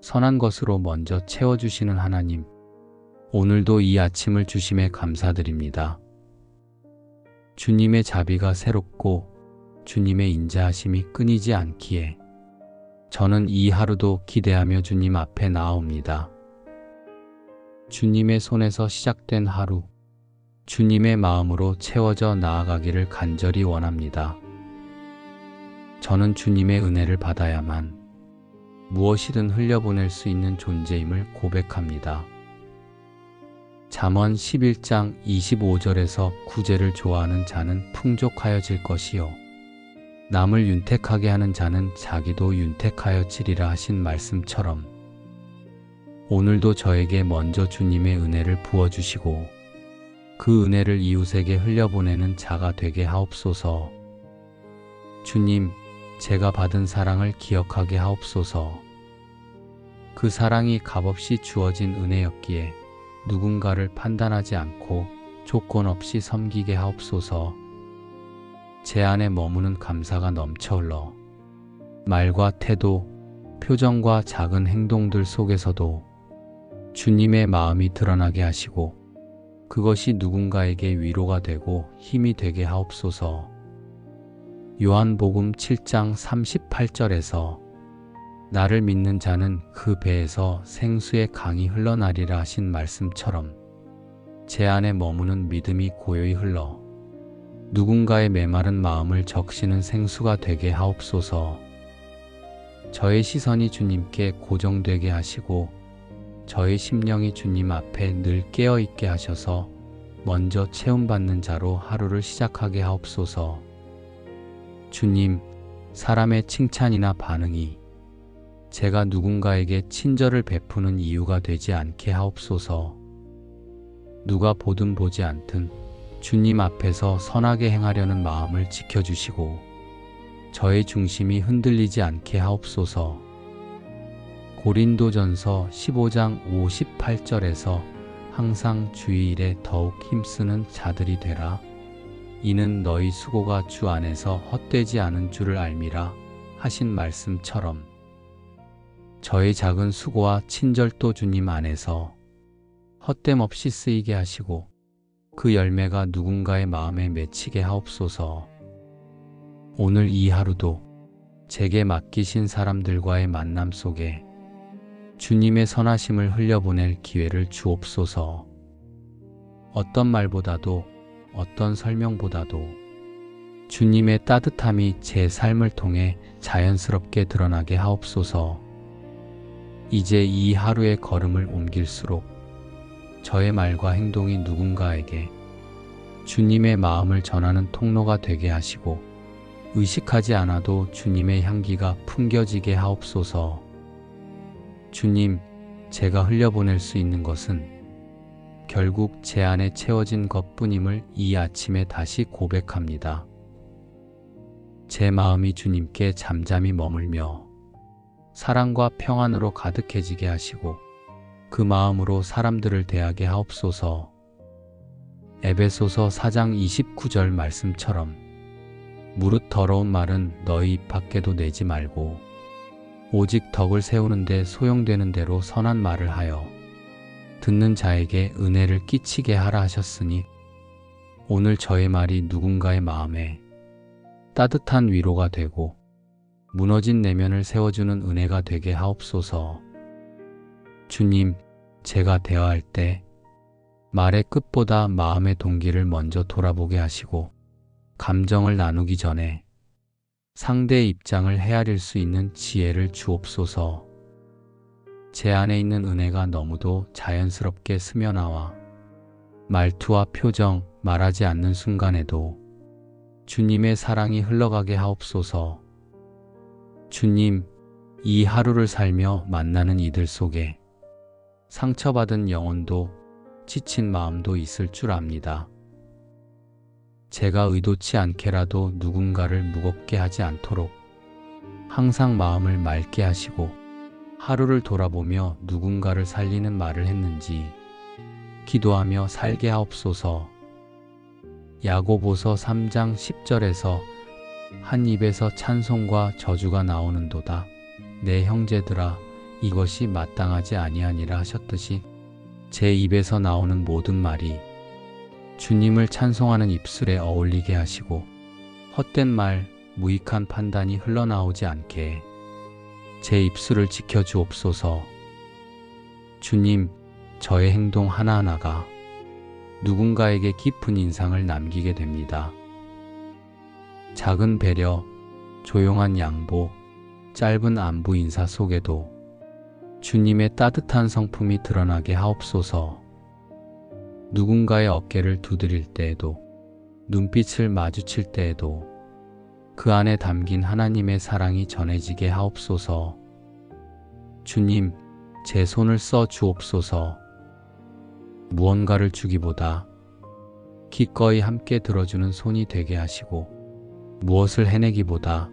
선한 것으로 먼저 채워주시는 하나님, 오늘도 이 아침을 주심에 감사드립니다. 주님의 자비가 새롭고 주님의 인자하심이 끊이지 않기에 저는 이 하루도 기대하며 주님 앞에 나아옵니다. 주님의 손에서 시작된 하루, 주님의 마음으로 채워져 나아가기를 간절히 원합니다. 저는 주님의 은혜를 받아야만 무엇이든 흘려보낼 수 있는 존재임을 고백합니다. 잠언 11장 25절에서 구제를 좋아하는 자는 풍족하여질 것이요 남을 윤택하게 하는 자는 자기도 윤택하여지리라 하신 말씀처럼 오늘도 저에게 먼저 주님의 은혜를 부어주시고 그 은혜를 이웃에게 흘려보내는 자가 되게 하옵소서. 주님, 제가 받은 사랑을 기억하게 하옵소서. 그 사랑이 값없이 주어진 은혜였기에 누군가를 판단하지 않고 조건 없이 섬기게 하옵소서. 제 안에 머무는 감사가 넘쳐 흘러 말과 태도, 표정과 작은 행동들 속에서도 주님의 마음이 드러나게 하시고 그것이 누군가에게 위로가 되고 힘이 되게 하옵소서. 요한복음 7장 38절에서 나를 믿는 자는 그 배에서 생수의 강이 흘러나리라 하신 말씀처럼 제 안에 머무는 믿음이 고요히 흘러 누군가의 메마른 마음을 적시는 생수가 되게 하옵소서. 저의 시선이 주님께 고정되게 하시고 저의 심령이 주님 앞에 늘 깨어있게 하셔서 먼저 체험받는 자로 하루를 시작하게 하옵소서. 주님, 사람의 칭찬이나 반응이 제가 누군가에게 친절을 베푸는 이유가 되지 않게 하옵소서. 누가 보든 보지 않든 주님 앞에서 선하게 행하려는 마음을 지켜주시고 저의 중심이 흔들리지 않게 하옵소서. 고린도전서 15장 58절에서 항상 주의 일에 더욱 힘쓰는 자들이 되라. 이는 너희 수고가 주 안에서 헛되지 않은 줄을 알미라 하신 말씀처럼 저의 작은 수고와 친절도 주님 안에서 헛됨 없이 쓰이게 하시고 그 열매가 누군가의 마음에 맺히게 하옵소서. 오늘 이 하루도 제게 맡기신 사람들과의 만남 속에 주님의 선하심을 흘려보낼 기회를 주옵소서. 어떤 말보다도 어떤 설명보다도 주님의 따뜻함이 제 삶을 통해 자연스럽게 드러나게 하옵소서. 이제 이 하루의 걸음을 옮길수록 저의 말과 행동이 누군가에게 주님의 마음을 전하는 통로가 되게 하시고 의식하지 않아도 주님의 향기가 풍겨지게 하옵소서. 주님, 제가 흘려보낼 수 있는 것은 결국 제 안에 채워진 것뿐임을 이 아침에 다시 고백합니다. 제 마음이 주님께 잠잠히 머물며 사랑과 평안으로 가득해지게 하시고 그 마음으로 사람들을 대하게 하옵소서. 에베소서 4장 29절 말씀처럼 무릇 더러운 말은 너희 입 밖에도 내지 말고 오직 덕을 세우는데 소용되는 대로 선한 말을 하여 듣는 자에게 은혜를 끼치게 하라 하셨으니 오늘 저의 말이 누군가의 마음에 따뜻한 위로가 되고 무너진 내면을 세워주는 은혜가 되게 하옵소서. 주님, 제가 대화할 때 말의 끝보다 마음의 동기를 먼저 돌아보게 하시고 감정을 나누기 전에 상대의 입장을 헤아릴 수 있는 지혜를 주옵소서. 제 안에 있는 은혜가 너무도 자연스럽게 스며나와 말투와 표정, 말하지 않는 순간에도 주님의 사랑이 흘러가게 하옵소서. 주님, 이 하루를 살며 만나는 이들 속에 상처받은 영혼도 지친 마음도 있을 줄 압니다. 제가 의도치 않게라도 누군가를 무겁게 하지 않도록 항상 마음을 맑게 하시고 하루를 돌아보며 누군가를 살리는 말을 했는지 기도하며 살게 하옵소서. 야고보서 3장 10절에서 한 입에서 찬송과 저주가 나오는도다. 내 형제들아, 이것이 마땅하지 아니하니라 하셨듯이 제 입에서 나오는 모든 말이 주님을 찬송하는 입술에 어울리게 하시고 헛된 말, 무익한 판단이 흘러나오지 않게 제 입술을 지켜주옵소서. 주님, 저의 행동 하나하나가 누군가에게 깊은 인상을 남기게 됩니다. 작은 배려, 조용한 양보, 짧은 안부 인사 속에도 주님의 따뜻한 성품이 드러나게 하옵소서. 누군가의 어깨를 두드릴 때에도, 눈빛을 마주칠 때에도 그 안에 담긴 하나님의 사랑이 전해지게 하옵소서. 주님, 제 손을 써 주옵소서. 무언가를 주기보다 기꺼이 함께 들어주는 손이 되게 하시고 무엇을 해내기보다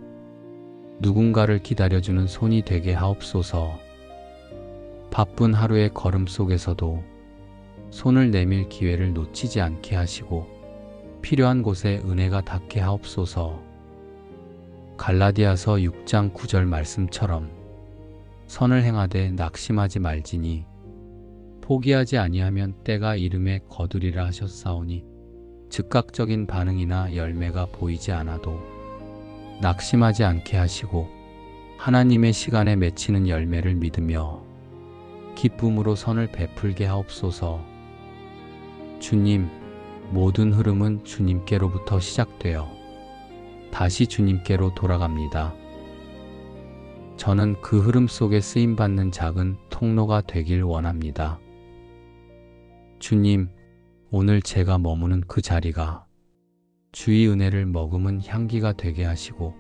누군가를 기다려주는 손이 되게 하옵소서. 바쁜 하루의 걸음 속에서도 손을 내밀 기회를 놓치지 않게 하시고 필요한 곳에 은혜가 닿게 하옵소서. 갈라디아서 6장 9절 말씀처럼 선을 행하되 낙심하지 말지니 포기하지 아니하면 때가 이름에 거두리라 하셨사오니 즉각적인 반응이나 열매가 보이지 않아도 낙심하지 않게 하시고 하나님의 시간에 맺히는 열매를 믿으며 기쁨으로 선을 베풀게 하옵소서. 주님, 모든 흐름은 주님께로부터 시작되어 다시 주님께로 돌아갑니다. 저는 그 흐름 속에 쓰임받는 작은 통로가 되길 원합니다. 주님, 오늘 제가 머무는 그 자리가 주의 은혜를 머금은 향기가 되게 하시고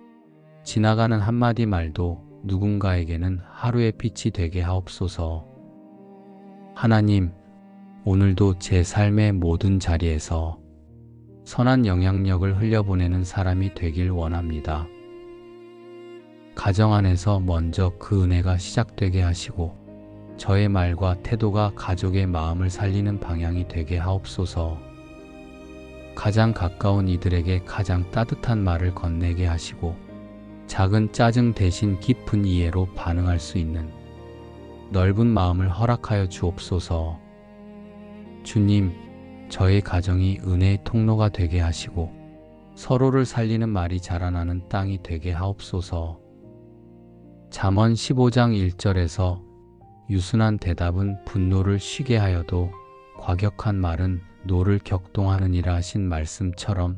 지나가는 한마디 말도 누군가에게는 하루의 빛이 되게 하옵소서. 하나님, 오늘도 제 삶의 모든 자리에서 선한 영향력을 흘려보내는 사람이 되길 원합니다. 가정 안에서 먼저 그 은혜가 시작되게 하시고 저의 말과 태도가 가족의 마음을 살리는 방향이 되게 하옵소서. 가장 가까운 이들에게 가장 따뜻한 말을 건네게 하시고 작은 짜증 대신 깊은 이해로 반응할 수 있는 넓은 마음을 허락하여 주옵소서. 주님, 저의 가정이 은혜의 통로가 되게 하시고 서로를 살리는 말이 자라나는 땅이 되게 하옵소서. 잠언 15장 1절에서 유순한 대답은 분노를 쉬게 하여도 과격한 말은 노를 격동하느니라 하신 말씀처럼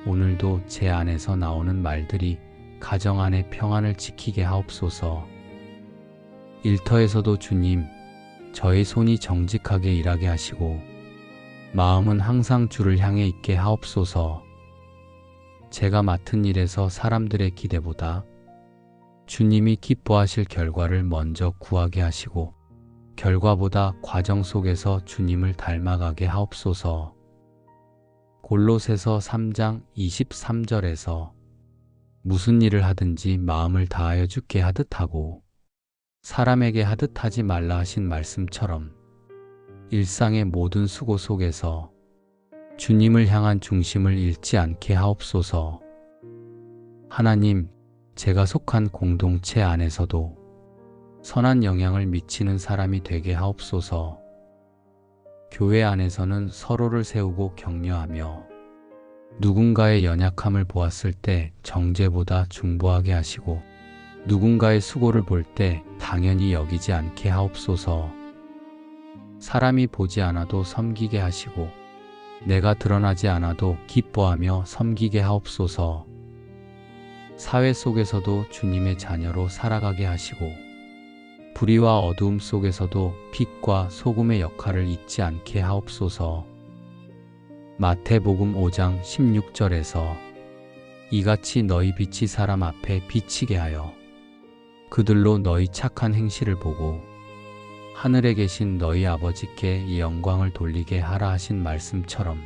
오늘도 제 안에서 나오는 말들이 가정 안의 평안을 지키게 하옵소서. 일터에서도 주님, 저의 손이 정직하게 일하게 하시고 마음은 항상 주를 향해 있게 하옵소서. 제가 맡은 일에서 사람들의 기대보다 주님이 기뻐하실 결과를 먼저 구하게 하시고 결과보다 과정 속에서 주님을 닮아가게 하옵소서. 골로새서 3장 23절에서 무슨 일을 하든지 마음을 다하여 주께 하듯 하고 사람에게 하듯 하지 말라 하신 말씀처럼 일상의 모든 수고 속에서 주님을 향한 중심을 잃지 않게 하옵소서. 하나님, 제가 속한 공동체 안에서도 선한 영향을 미치는 사람이 되게 하옵소서. 교회 안에서는 서로를 세우고 격려하며 누군가의 연약함을 보았을 때 정죄보다 중보하게 하시고 누군가의 수고를 볼 때 당연히 여기지 않게 하옵소서. 사람이 보지 않아도 섬기게 하시고 내가 드러나지 않아도 기뻐하며 섬기게 하옵소서. 사회 속에서도 주님의 자녀로 살아가게 하시고 불의와 어두움 속에서도 빛과 소금의 역할을 잊지 않게 하옵소서. 마태복음 5장 16절에서 이같이 너희 빛이 사람 앞에 비치게 하여 그들로 너희 착한 행실을 보고 하늘에 계신 너희 아버지께 이 영광을 돌리게 하라 하신 말씀처럼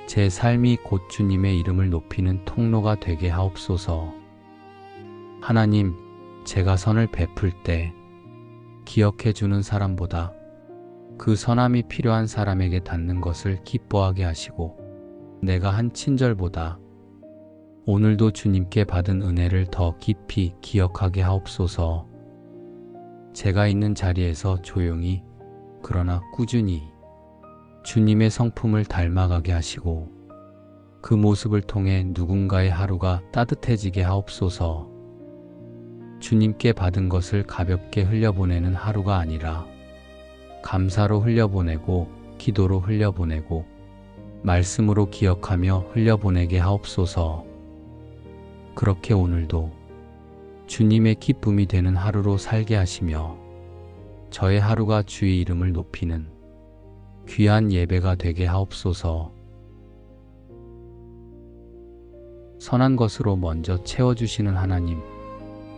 제 삶이 곧 주님의 이름을 높이는 통로가 되게 하옵소서. 하나님, 제가 선을 베풀 때 기억해 주는 사람보다 그 선함이 필요한 사람에게 닿는 것을 기뻐하게 하시고 내가 한 친절보다 오늘도 주님께 받은 은혜를 더 깊이 기억하게 하옵소서. 제가 있는 자리에서 조용히 그러나 꾸준히 주님의 성품을 닮아가게 하시고 그 모습을 통해 누군가의 하루가 따뜻해지게 하옵소서. 주님께 받은 것을 가볍게 흘려보내는 하루가 아니라 감사로 흘려보내고 기도로 흘려보내고 말씀으로 기억하며 흘려보내게 하옵소서. 그렇게 오늘도 주님의 기쁨이 되는 하루로 살게 하시며 저의 하루가 주의 이름을 높이는 귀한 예배가 되게 하옵소서. 선한 것으로 먼저 채워주시는 하나님,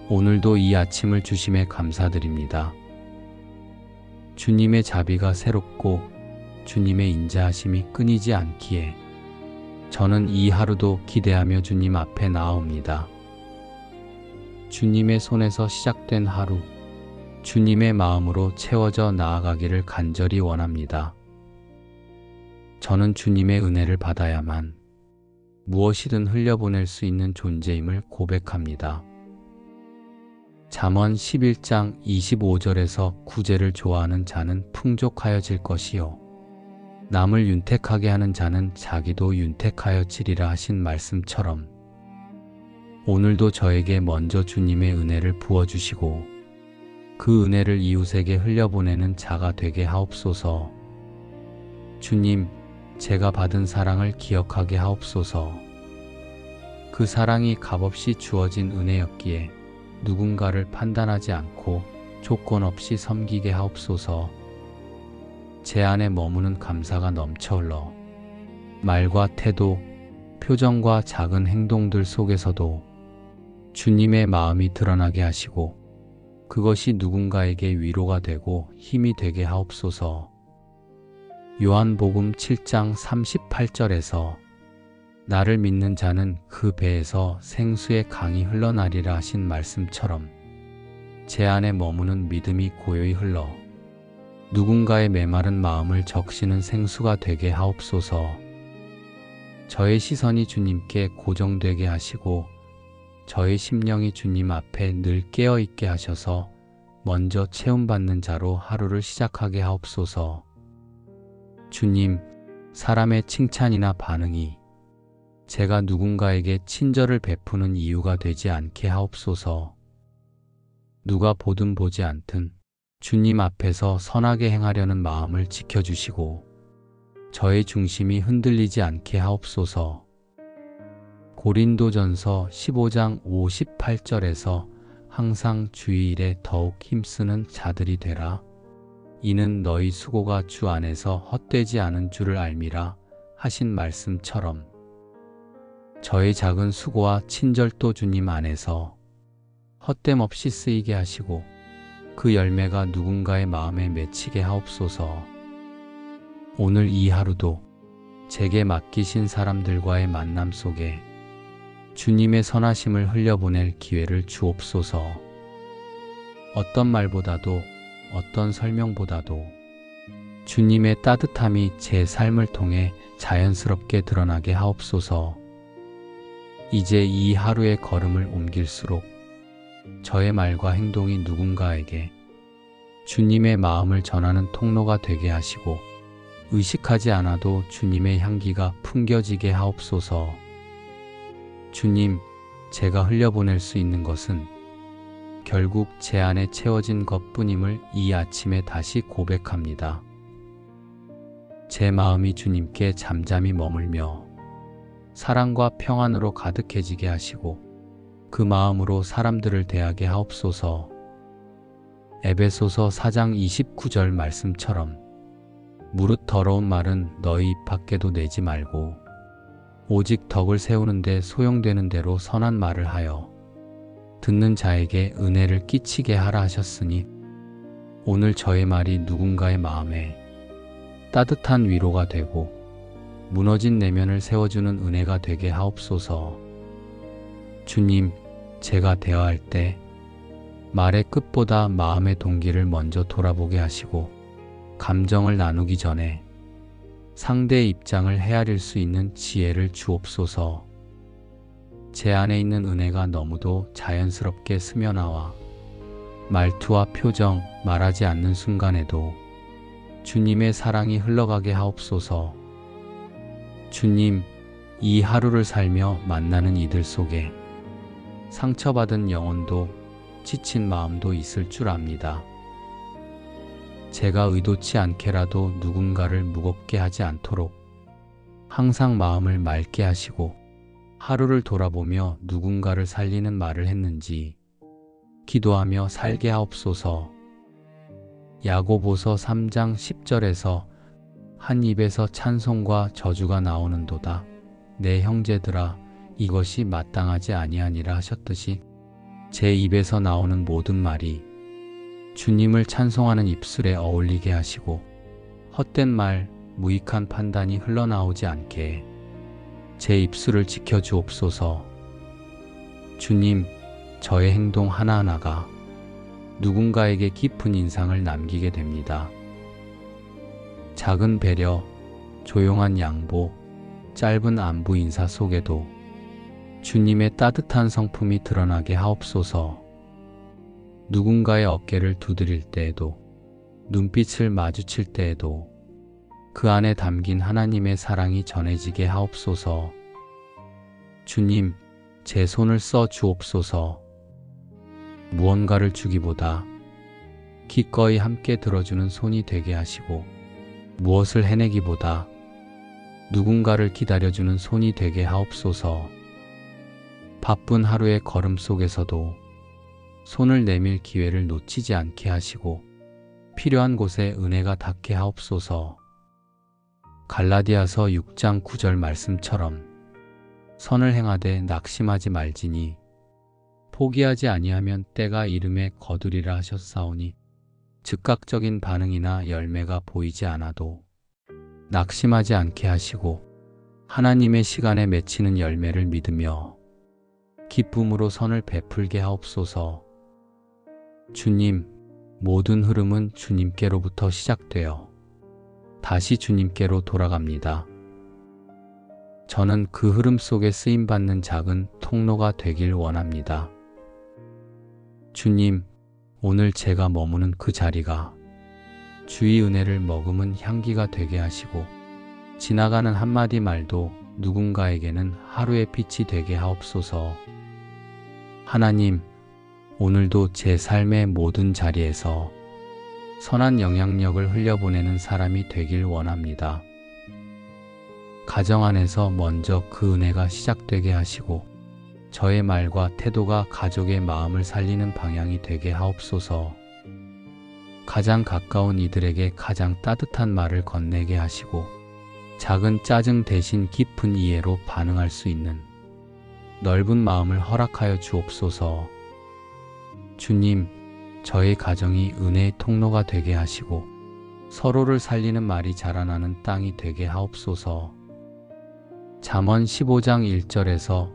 오늘도 이 아침을 주심에 감사드립니다. 주님의 자비가 새롭고 주님의 인자하심이 끊이지 않기에 저는 이 하루도 기대하며 주님 앞에 나아옵니다. 주님의 손에서 시작된 하루, 주님의 마음으로 채워져 나아가기를 간절히 원합니다. 저는 주님의 은혜를 받아야만 무엇이든 흘려보낼 수 있는 존재임을 고백합니다. 잠언 11장 25절에서 구제를 좋아하는 자는 풍족하여질 것이요 남을 윤택하게 하는 자는 자기도 윤택하여지리라 하신 말씀처럼 오늘도 저에게 먼저 주님의 은혜를 부어주시고 그 은혜를 이웃에게 흘려보내는 자가 되게 하옵소서. 주님, 제가 받은 사랑을 기억하게 하옵소서. 그 사랑이 값없이 주어진 은혜였기에 누군가를 판단하지 않고 조건 없이 섬기게 하옵소서. 제 안에 머무는 감사가 넘쳐 흘러 말과 태도, 표정과 작은 행동들 속에서도 주님의 마음이 드러나게 하시고 그것이 누군가에게 위로가 되고 힘이 되게 하옵소서. 요한복음 7장 38절에서 나를 믿는 자는 그 배에서 생수의 강이 흘러나리라 하신 말씀처럼 제 안에 머무는 믿음이 고요히 흘러 누군가의 메마른 마음을 적시는 생수가 되게 하옵소서. 저의 시선이 주님께 고정되게 하시고 저의 심령이 주님 앞에 늘 깨어있게 하셔서 먼저 체험받는 자로 하루를 시작하게 하옵소서. 주님, 사람의 칭찬이나 반응이 제가 누군가에게 친절을 베푸는 이유가 되지 않게 하옵소서. 누가 보든 보지 않든 주님 앞에서 선하게 행하려는 마음을 지켜주시고 저의 중심이 흔들리지 않게 하옵소서. 고린도전서 15장 58절에서 항상 주의 일에 더욱 힘쓰는 자들이 되라. 이는 너희 수고가 주 안에서 헛되지 않은 줄을 알미라 하신 말씀처럼 저의 작은 수고와 친절도 주님 안에서 헛됨 없이 쓰이게 하시고 그 열매가 누군가의 마음에 맺히게 하옵소서. 오늘 이 하루도 제게 맡기신 사람들과의 만남 속에 주님의 선하심을 흘려보낼 기회를 주옵소서. 어떤 말보다도 어떤 설명보다도 주님의 따뜻함이 제 삶을 통해 자연스럽게 드러나게 하옵소서. 이제 이 하루의 걸음을 옮길수록 저의 말과 행동이 누군가에게 주님의 마음을 전하는 통로가 되게 하시고 의식하지 않아도 주님의 향기가 풍겨지게 하옵소서. 주님, 제가 흘려보낼 수 있는 것은 결국 제 안에 채워진 것뿐임을 이 아침에 다시 고백합니다. 제 마음이 주님께 잠잠히 머물며 사랑과 평안으로 가득해지게 하시고 그 마음으로 사람들을 대하게 하옵소서. 에베소서 4장 29절 말씀처럼 무릇 더러운 말은 너희 입 밖에도 내지 말고 오직 덕을 세우는데 소용되는 대로 선한 말을 하여 듣는 자에게 은혜를 끼치게 하라 하셨으니 오늘 저의 말이 누군가의 마음에 따뜻한 위로가 되고 무너진 내면을 세워주는 은혜가 되게 하옵소서. 주님, 제가 대화할 때 말의 끝보다 마음의 동기를 먼저 돌아보게 하시고 감정을 나누기 전에 상대의 입장을 헤아릴 수 있는 지혜를 주옵소서. 제 안에 있는 은혜가 너무도 자연스럽게 스며나와 말투와 표정, 말하지 않는 순간에도 주님의 사랑이 흘러가게 하옵소서. 주님, 이 하루를 살며 만나는 이들 속에 상처받은 영혼도 지친 마음도 있을 줄 압니다. 제가 의도치 않게라도 누군가를 무겁게 하지 않도록 항상 마음을 맑게 하시고 하루를 돌아보며 누군가를 살리는 말을 했는지 기도하며 살게 하옵소서. 야고보서 3장 10절에서 한 입에서 찬송과 저주가 나오는도다. 내 형제들아, 이것이 마땅하지 아니하니라 하셨듯이 제 입에서 나오는 모든 말이 주님을 찬송하는 입술에 어울리게 하시고 헛된 말, 무익한 판단이 흘러나오지 않게 제 입술을 지켜주옵소서. 주님, 저의 행동 하나하나가 누군가에게 깊은 인상을 남기게 됩니다. 작은 배려, 조용한 양보, 짧은 안부 인사 속에도 주님의 따뜻한 성품이 드러나게 하옵소서. 누군가의 어깨를 두드릴 때에도, 눈빛을 마주칠 때에도 그 안에 담긴 하나님의 사랑이 전해지게 하옵소서. 주님, 제 손을 써 주옵소서. 무언가를 주기보다 기꺼이 함께 들어주는 손이 되게 하시고 무엇을 해내기보다 누군가를 기다려주는 손이 되게 하옵소서. 바쁜 하루의 걸음 속에서도 손을 내밀 기회를 놓치지 않게 하시고 필요한 곳에 은혜가 닿게 하옵소서. 갈라디아서 6장 9절 말씀처럼 선을 행하되 낙심하지 말지니 포기하지 아니하면 때가 이름에 거두리라 하셨사오니 즉각적인 반응이나 열매가 보이지 않아도 낙심하지 않게 하시고 하나님의 시간에 맺히는 열매를 믿으며 기쁨으로 선을 베풀게 하옵소서. 주님, 모든 흐름은 주님께로부터 시작되어 다시 주님께로 돌아갑니다. 저는 그 흐름 속에 쓰임받는 작은 통로가 되길 원합니다. 주님, 오늘 제가 머무는 그 자리가 주의 은혜를 머금은 향기가 되게 하시고 지나가는 한마디 말도 누군가에게는 하루의 빛이 되게 하옵소서. 하나님, 오늘도 제 삶의 모든 자리에서 선한 영향력을 흘려보내는 사람이 되길 원합니다. 가정 안에서 먼저 그 은혜가 시작되게 하시고 저의 말과 태도가 가족의 마음을 살리는 방향이 되게 하옵소서. 가장 가까운 이들에게 가장 따뜻한 말을 건네게 하시고 작은 짜증 대신 깊은 이해로 반응할 수 있는 넓은 마음을 허락하여 주옵소서. 주님, 저의 가정이 은혜의 통로가 되게 하시고 서로를 살리는 말이 자라나는 땅이 되게 하옵소서. 잠언 15장 1절에서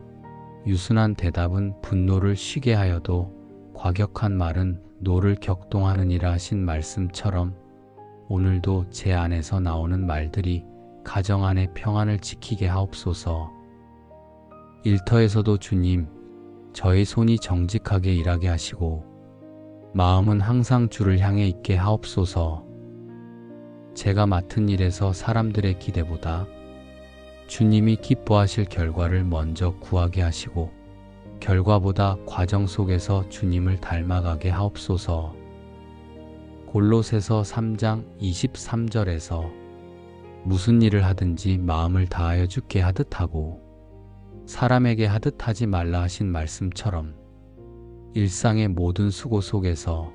유순한 대답은 분노를 쉬게 하여도 과격한 말은 노를 격동하느니라 하신 말씀처럼 오늘도 제 안에서 나오는 말들이 가정 안의 평안을 지키게 하옵소서. 일터에서도 주님, 저의 손이 정직하게 일하게 하시고 마음은 항상 주를 향해 있게 하옵소서. 제가 맡은 일에서 사람들의 기대보다 주님이 기뻐하실 결과를 먼저 구하게 하시고 결과보다 과정 속에서 주님을 닮아가게 하옵소서. 골로새서 3장 23절에서 무슨 일을 하든지 마음을 다하여 주께 하듯 하고 사람에게 하듯 하지 말라 하신 말씀처럼 일상의 모든 수고 속에서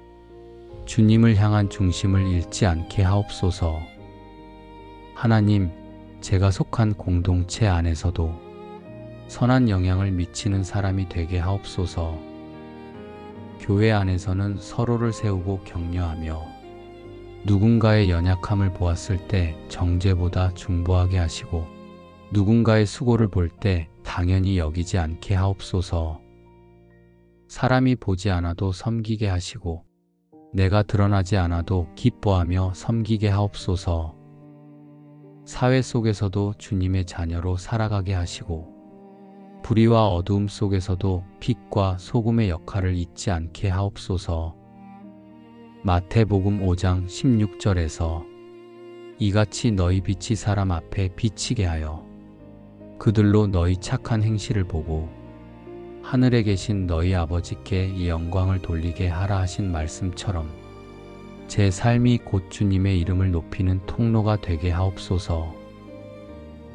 주님을 향한 중심을 잃지 않게 하옵소서. 하나님, 제가 속한 공동체 안에서도 선한 영향을 미치는 사람이 되게 하옵소서. 교회 안에서는 서로를 세우고 격려하며 누군가의 연약함을 보았을 때 정죄보다 중보하게 하시고 누군가의 수고를 볼 때 당연히 여기지 않게 하옵소서. 사람이 보지 않아도 섬기게 하시고 내가 드러나지 않아도 기뻐하며 섬기게 하옵소서. 사회 속에서도 주님의 자녀로 살아가게 하시고 불의와 어두움 속에서도 빛과 소금의 역할을 잊지 않게 하옵소서. 마태복음 5장 16절에서 이같이 너희 빛이 사람 앞에 비치게 하여 그들로 너희 착한 행실을 보고 하늘에 계신 너희 아버지께 이 영광을 돌리게 하라 하신 말씀처럼 제 삶이 곧 주님의 이름을 높이는 통로가 되게 하옵소서.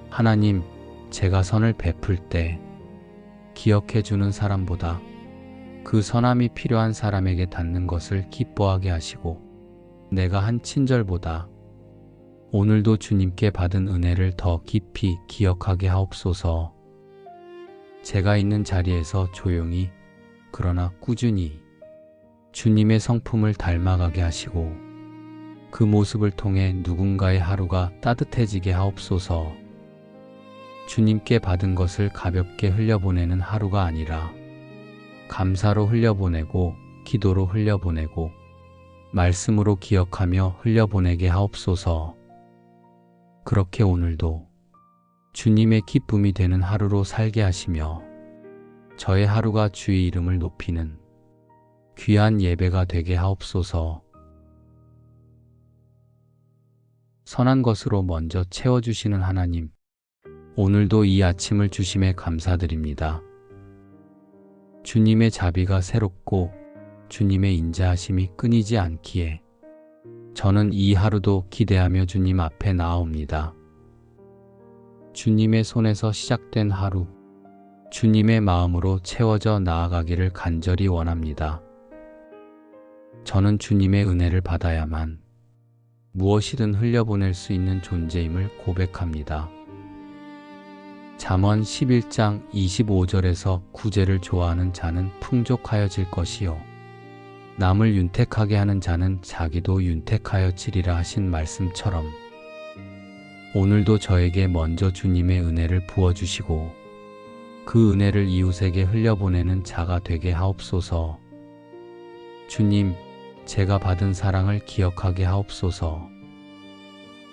하나님, 제가 선을 베풀 때 기억해 주는 사람보다 그 선함이 필요한 사람에게 닿는 것을 기뻐하게 하시고 내가 한 친절보다 오늘도 주님께 받은 은혜를 더 깊이 기억하게 하옵소서. 제가 있는 자리에서 조용히 그러나 꾸준히 주님의 성품을 닮아가게 하시고 그 모습을 통해 누군가의 하루가 따뜻해지게 하옵소서. 주님께 받은 것을 가볍게 흘려보내는 하루가 아니라 감사로 흘려보내고 기도로 흘려보내고 말씀으로 기억하며 흘려보내게 하옵소서. 그렇게 오늘도 주님의 기쁨이 되는 하루로 살게 하시며 저의 하루가 주의 이름을 높이는 귀한 예배가 되게 하옵소서. 선한 것으로 먼저 채워주시는 하나님, 오늘도 이 아침을 주심에 감사드립니다. 주님의 자비가 새롭고 주님의 인자하심이 끊이지 않기에 저는 이 하루도 기대하며 주님 앞에 나아옵니다. 주님의 손에서 시작된 하루, 주님의 마음으로 채워져 나아가기를 간절히 원합니다. 저는 주님의 은혜를 받아야만 무엇이든 흘려보낼 수 있는 존재임을 고백합니다. 잠언 11장 25절에서 구제를 좋아하는 자는 풍족하여질 것이요 남을 윤택하게 하는 자는 자기도 윤택하여지리라 하신 말씀처럼 오늘도 저에게 먼저 주님의 은혜를 부어주시고 그 은혜를 이웃에게 흘려보내는 자가 되게 하옵소서. 주님, 제가 받은 사랑을 기억하게 하옵소서.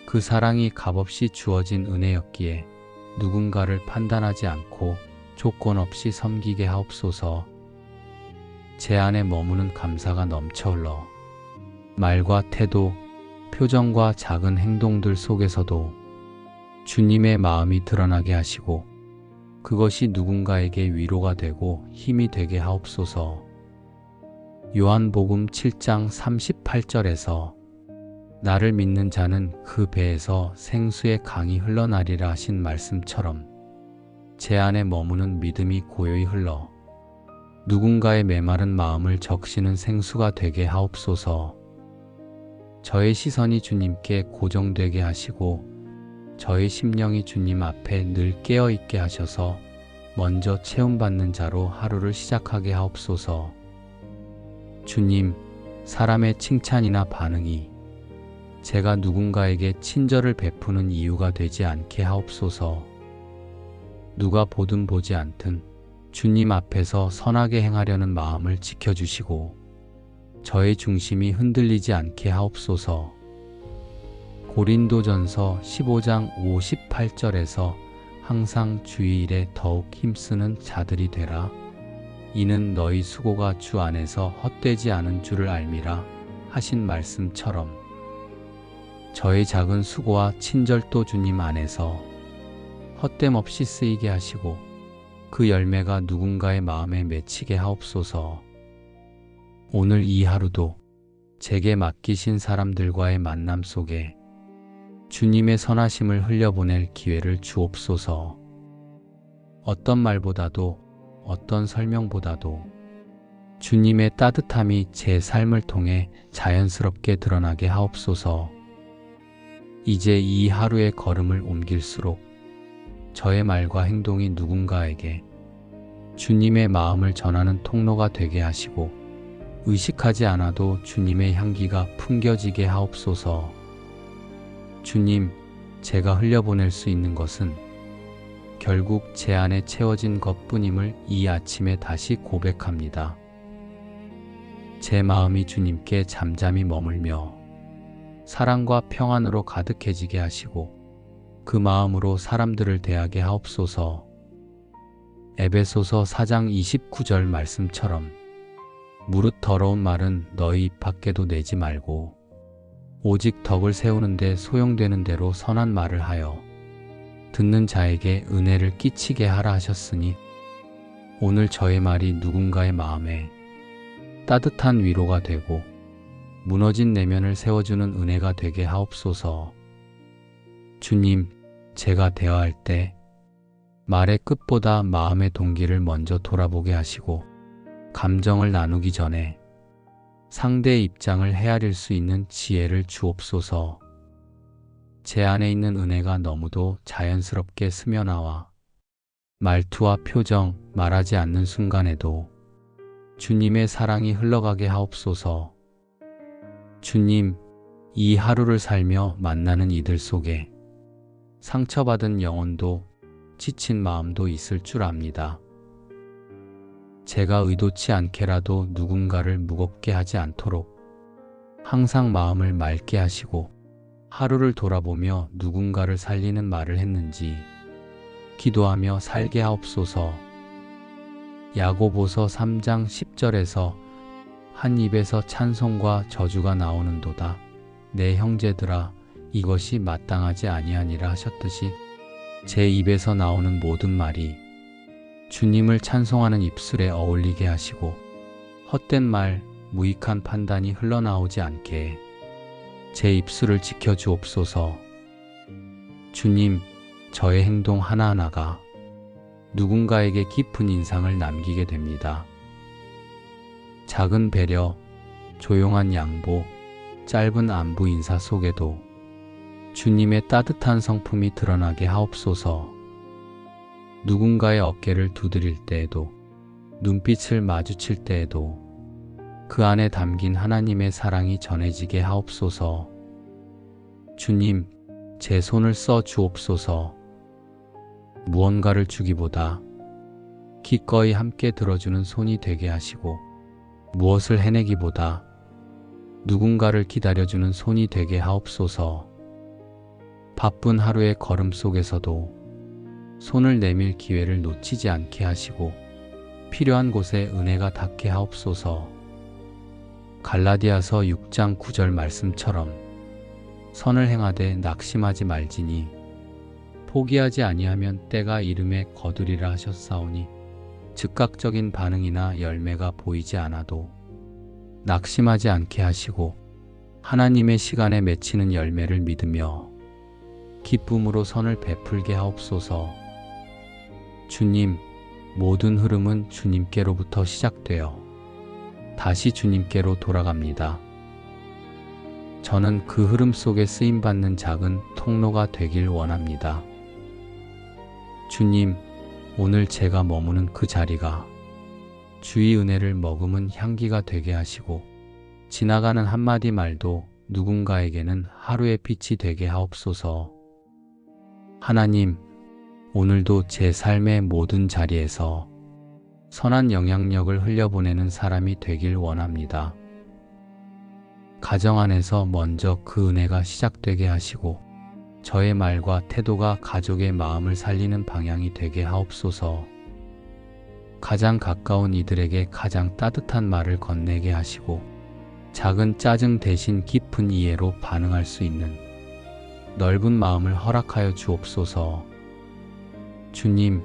그 사랑이 값없이 주어진 은혜였기에 누군가를 판단하지 않고 조건 없이 섬기게 하옵소서. 제 안에 머무는 감사가 넘쳐 흘러 말과 태도, 표정과 작은 행동들 속에서도 주님의 마음이 드러나게 하시고 그것이 누군가에게 위로가 되고 힘이 되게 하옵소서. 요한복음 7장 38절에서 나를 믿는 자는 그 배에서 생수의 강이 흘러나리라 하신 말씀처럼 제 안에 머무는 믿음이 고요히 흘러 누군가의 메마른 마음을 적시는 생수가 되게 하옵소서. 저의 시선이 주님께 고정되게 하시고 저의 심령이 주님 앞에 늘 깨어있게 하셔서 먼저 체험받는 자로 하루를 시작하게 하옵소서. 주님, 사람의 칭찬이나 반응이 제가 누군가에게 친절을 베푸는 이유가 되지 않게 하옵소서. 누가 보든 보지 않든 주님 앞에서 선하게 행하려는 마음을 지켜주시고 저의 중심이 흔들리지 않게 하옵소서. 고린도전서 15장 58절에서 항상 주의 일에 더욱 힘쓰는 자들이 되라. 이는 너희 수고가 주 안에서 헛되지 않은 줄을 알미라 하신 말씀처럼 저의 작은 수고와 친절도 주님 안에서 헛됨 없이 쓰이게 하시고 그 열매가 누군가의 마음에 맺히게 하옵소서. 오늘 이 하루도 제게 맡기신 사람들과의 만남 속에 주님의 선하심을 흘려보낼 기회를 주옵소서. 어떤 말보다도 어떤 설명보다도 주님의 따뜻함이 제 삶을 통해 자연스럽게 드러나게 하옵소서. 이제 이 하루의 걸음을 옮길수록 저의 말과 행동이 누군가에게 주님의 마음을 전하는 통로가 되게 하시고 의식하지 않아도 주님의 향기가 풍겨지게 하옵소서. 주님, 제가 흘려보낼 수 있는 것은 결국 제 안에 채워진 것뿐임을 이 아침에 다시 고백합니다. 제 마음이 주님께 잠잠히 머물며 사랑과 평안으로 가득해지게 하시고 그 마음으로 사람들을 대하게 하옵소서. 에베소서 4장 29절 말씀처럼 무릇 더러운 말은 너희 입 밖에도 내지 말고 오직 덕을 세우는데 소용되는 대로 선한 말을 하여 듣는 자에게 은혜를 끼치게 하라 하셨으니 오늘 저의 말이 누군가의 마음에 따뜻한 위로가 되고 무너진 내면을 세워주는 은혜가 되게 하옵소서. 주님, 제가 대화할 때 말의 끝보다 마음의 동기를 먼저 돌아보게 하시고 감정을 나누기 전에 상대의 입장을 헤아릴 수 있는 지혜를 주옵소서. 제 안에 있는 은혜가 너무도 자연스럽게 스며나와 말투와 표정, 말하지 않는 순간에도 주님의 사랑이 흘러가게 하옵소서. 주님, 이 하루를 살며 만나는 이들 속에 상처받은 영혼도 지친 마음도 있을 줄 압니다. 제가 의도치 않게라도 누군가를 무겁게 하지 않도록 항상 마음을 맑게 하시고 하루를 돌아보며 누군가를 살리는 말을 했는지 기도하며 살게 하옵소서. 야고보서 3장 10절에서 한 입에서 찬송과 저주가 나오는도다. 내 형제들아, 이것이 마땅하지 아니하니라 하셨듯이 제 입에서 나오는 모든 말이 주님을 찬송하는 입술에 어울리게 하시고 헛된 말, 무익한 판단이 흘러나오지 않게 제 입술을 지켜주옵소서. 주님, 저의 행동 하나하나가 누군가에게 깊은 인상을 남기게 됩니다. 작은 배려, 조용한 양보, 짧은 안부 인사 속에도 주님의 따뜻한 성품이 드러나게 하옵소서. 누군가의 어깨를 두드릴 때에도, 눈빛을 마주칠 때에도 그 안에 담긴 하나님의 사랑이 전해지게 하옵소서. 주님, 제 손을 써 주옵소서. 무언가를 주기보다 기꺼이 함께 들어주는 손이 되게 하시고 무엇을 해내기보다 누군가를 기다려주는 손이 되게 하옵소서. 바쁜 하루의 걸음 속에서도 손을 내밀 기회를 놓치지 않게 하시고 필요한 곳에 은혜가 닿게 하옵소서. 갈라디아서 6장 9절 말씀처럼 선을 행하되 낙심하지 말지니 포기하지 아니하면 때가 이름에 거두리라 하셨사오니 즉각적인 반응이나 열매가 보이지 않아도 낙심하지 않게 하시고 하나님의 시간에 맺히는 열매를 믿으며 기쁨으로 선을 베풀게 하옵소서. 주님, 모든 흐름은 주님께로부터 시작되어 다시 주님께로 돌아갑니다. 저는 그 흐름 속에 쓰임받는 작은 통로가 되길 원합니다. 주님, 오늘 제가 머무는 그 자리가 주의 은혜를 머금은 향기가 되게 하시고 지나가는 한마디 말도 누군가에게는 하루의 빛이 되게 하옵소서. 하나님, 오늘도 제 삶의 모든 자리에서 선한 영향력을 흘려보내는 사람이 되길 원합니다. 가정 안에서 먼저 그 은혜가 시작되게 하시고 저의 말과 태도가 가족의 마음을 살리는 방향이 되게 하옵소서. 가장 가까운 이들에게 가장 따뜻한 말을 건네게 하시고 작은 짜증 대신 깊은 이해로 반응할 수 있는 넓은 마음을 허락하여 주옵소서. 주님,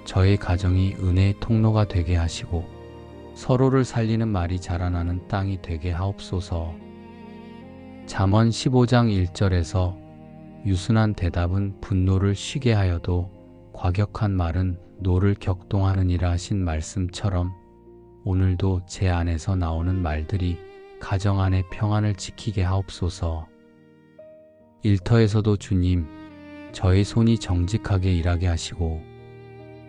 저의 가정이 은혜의 통로가 되게 하시고 서로를 살리는 말이 자라나는 땅이 되게 하옵소서. 잠언 15장 1절에서 유순한 대답은 분노를 쉬게 하여도 과격한 말은 노를 격동하느니라 하신 말씀처럼 오늘도 제 안에서 나오는 말들이 가정 안의 평안을 지키게 하옵소서. 일터에서도 주님, 저의 손이 정직하게 일하게 하시고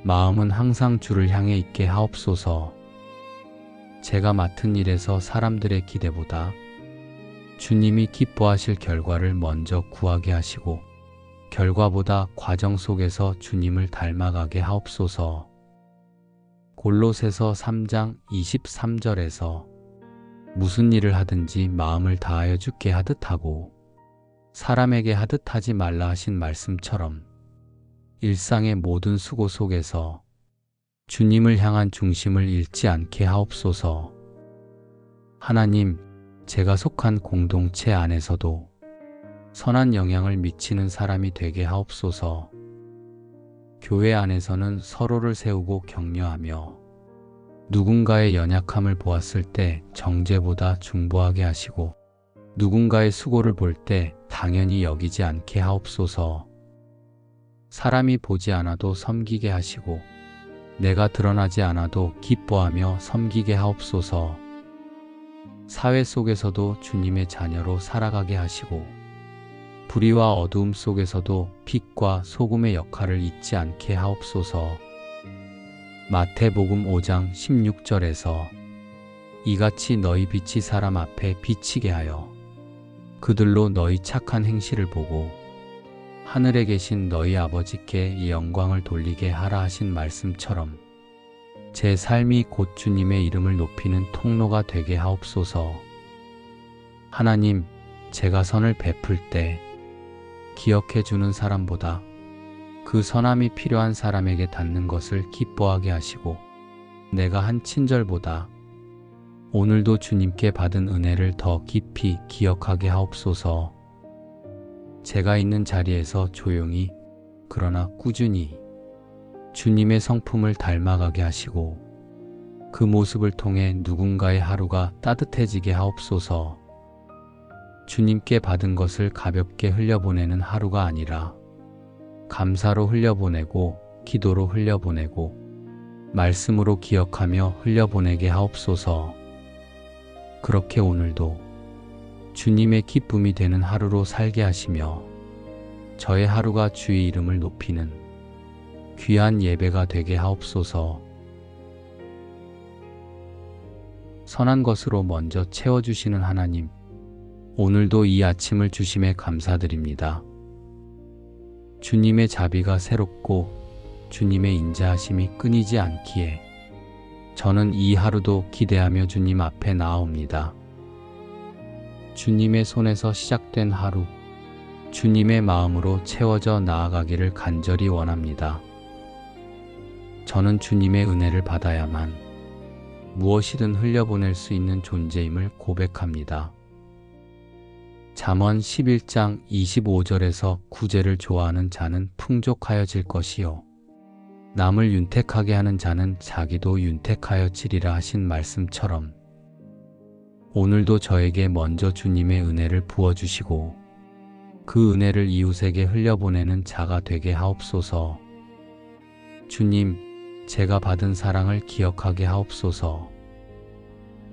마음은 항상 주를 향해 있게 하옵소서. 제가 맡은 일에서 사람들의 기대보다 주님이 기뻐하실 결과를 먼저 구하게 하시고 결과보다 과정 속에서 주님을 닮아가게 하옵소서. 골로새서 3장 23절에서 무슨 일을 하든지 마음을 다하여 주께 하듯 하고 사람에게 하듯 하지 말라 하신 말씀처럼 일상의 모든 수고 속에서 주님을 향한 중심을 잃지 않게 하옵소서. 하나님, 제가 속한 공동체 안에서도 선한 영향을 미치는 사람이 되게 하옵소서. 교회 안에서는 서로를 세우고 격려하며 누군가의 연약함을 보았을 때 정죄보다 중보하게 하시고 누군가의 수고를 볼 때 당연히 여기지 않게 하옵소서. 사람이 보지 않아도 섬기게 하시고 내가 드러나지 않아도 기뻐하며 섬기게 하옵소서. 사회 속에서도 주님의 자녀로 살아가게 하시고 불의와 어두움 속에서도 빛과 소금의 역할을 잊지 않게 하옵소서. 마태복음 5장 16절에서 이같이 너희 빛이 사람 앞에 비치게 하여 그들로 너희 착한 행실을 보고 하늘에 계신 너희 아버지께 이 영광을 돌리게 하라 하신 말씀처럼 제 삶이 곧 주님의 이름을 높이는 통로가 되게 하옵소서. 하나님, 제가 선을 베풀 때 기억해 주는 사람보다 그 선함이 필요한 사람에게 닿는 것을 기뻐하게 하시고 내가 한 친절보다 오늘도 주님께 받은 은혜를 더 깊이 기억하게 하옵소서. 제가 있는 자리에서 조용히 그러나 꾸준히 주님의 성품을 닮아가게 하시고 그 모습을 통해 누군가의 하루가 따뜻해지게 하옵소서. 주님께 받은 것을 가볍게 흘려보내는 하루가 아니라 감사로 흘려보내고 기도로 흘려보내고 말씀으로 기억하며 흘려보내게 하옵소서. 그렇게 오늘도 주님의 기쁨이 되는 하루로 살게 하시며 저의 하루가 주의 이름을 높이는 귀한 예배가 되게 하옵소서. 선한 것으로 먼저 채워주시는 하나님, 오늘도 이 아침을 주심에 감사드립니다. 주님의 자비가 새롭고 주님의 인자하심이 끊이지 않기에 저는 이 하루도 기대하며 주님 앞에 나아옵니다. 주님의 손에서 시작된 하루, 주님의 마음으로 채워져 나아가기를 간절히 원합니다. 저는 주님의 은혜를 받아야만 무엇이든 흘려보낼 수 있는 존재임을 고백합니다. 잠언 11장 25절에서 구제를 좋아하는 자는 풍족하여질 것이요 남을 윤택하게 하는 자는 자기도 윤택하여지리라 하신 말씀처럼 오늘도 저에게 먼저 주님의 은혜를 부어주시고 그 은혜를 이웃에게 흘려보내는 자가 되게 하옵소서. 주님, 제가 받은 사랑을 기억하게 하옵소서.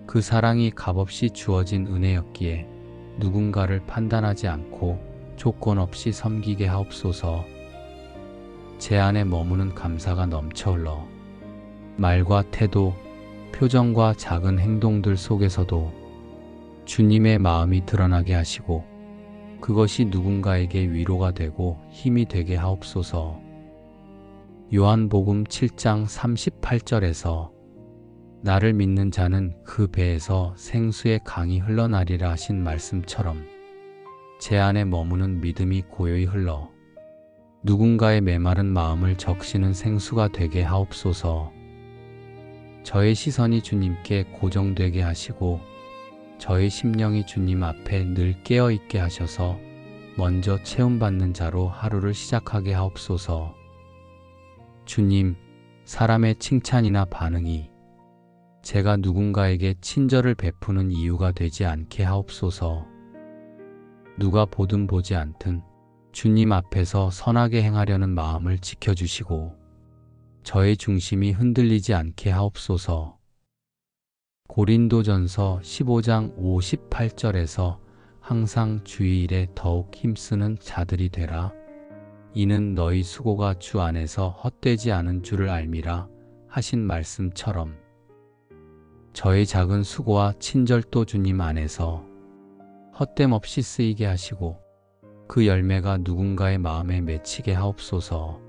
그 사랑이 값없이 주어진 은혜였기에 누군가를 판단하지 않고 조건 없이 섬기게 하옵소서. 제 안에 머무는 감사가 넘쳐 흘러 말과 태도, 표정과 작은 행동들 속에서도 주님의 마음이 드러나게 하시고 그것이 누군가에게 위로가 되고 힘이 되게 하옵소서. 요한복음 7장 38절에서 나를 믿는 자는 그 배에서 생수의 강이 흘러나리라 하신 말씀처럼 제 안에 머무는 믿음이 고요히 흘러 누군가의 메마른 마음을 적시는 생수가 되게 하옵소서. 저의 시선이 주님께 고정되게 하시고 저의 심령이 주님 앞에 늘 깨어있게 하셔서 먼저 체험받는 자로 하루를 시작하게 하옵소서. 주님, 사람의 칭찬이나 반응이 제가 누군가에게 친절을 베푸는 이유가 되지 않게 하옵소서. 누가 보든 보지 않든 주님 앞에서 선하게 행하려는 마음을 지켜주시고 저의 중심이 흔들리지 않게 하옵소서. 고린도전서 15장 58절에서 항상 주의 일에 더욱 힘쓰는 자들이 되라. 이는 너희 수고가 주 안에서 헛되지 않은 줄을 알미라 하신 말씀처럼 저의 작은 수고와 친절도 주님 안에서 헛됨 없이 쓰이게 하시고 그 열매가 누군가의 마음에 맺히게 하옵소서.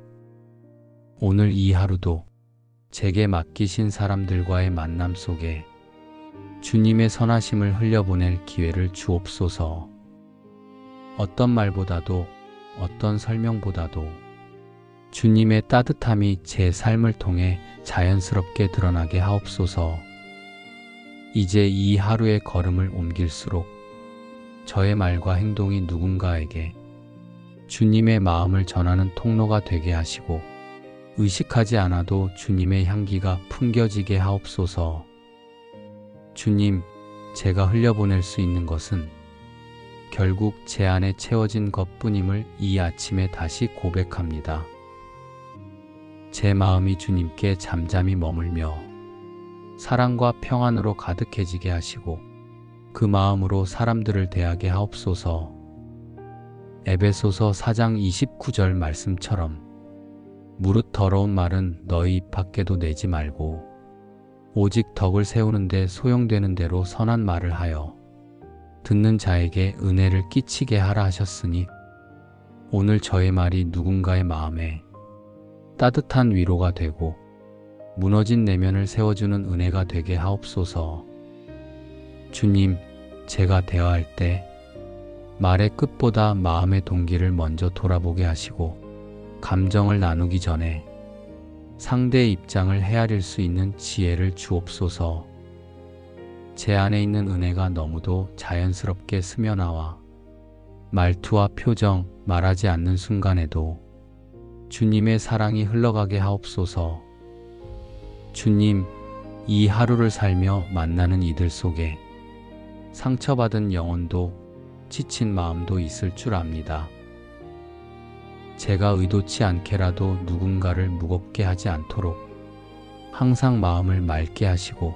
오늘 이 하루도 제게 맡기신 사람들과의 만남 속에 주님의 선하심을 흘려보낼 기회를 주옵소서. 어떤 말보다도 어떤 설명보다도 주님의 따뜻함이 제 삶을 통해 자연스럽게 드러나게 하옵소서. 이제 이 하루의 걸음을 옮길수록 저의 말과 행동이 누군가에게 주님의 마음을 전하는 통로가 되게 하시고 의식하지 않아도 주님의 향기가 풍겨지게 하옵소서. 주님, 제가 흘려보낼 수 있는 것은 결국 제 안에 채워진 것뿐임을 이 아침에 다시 고백합니다. 제 마음이 주님께 잠잠히 머물며 사랑과 평안으로 가득해지게 하시고 그 마음으로 사람들을 대하게 하옵소서. 에베소서 4장 29절 말씀처럼 무릇 더러운 말은 너희 입 밖에도 내지 말고 오직 덕을 세우는데 소용되는 대로 선한 말을 하여 듣는 자에게 은혜를 끼치게 하라 하셨으니 오늘 저의 말이 누군가의 마음에 따뜻한 위로가 되고 무너진 내면을 세워주는 은혜가 되게 하옵소서. 주님, 제가 대화할 때 말의 끝보다 마음의 동기를 먼저 돌아보게 하시고 감정을 나누기 전에 상대의 입장을 헤아릴 수 있는 지혜를 주옵소서. 제 안에 있는 은혜가 너무도 자연스럽게 스며나와 말투와 표정, 말하지 않는 순간에도 주님의 사랑이 흘러가게 하옵소서. 주님, 이 하루를 살며 만나는 이들 속에 상처받은 영혼도 지친 마음도 있을 줄 압니다. 제가 의도치 않게라도 누군가를 무겁게 하지 않도록 항상 마음을 맑게 하시고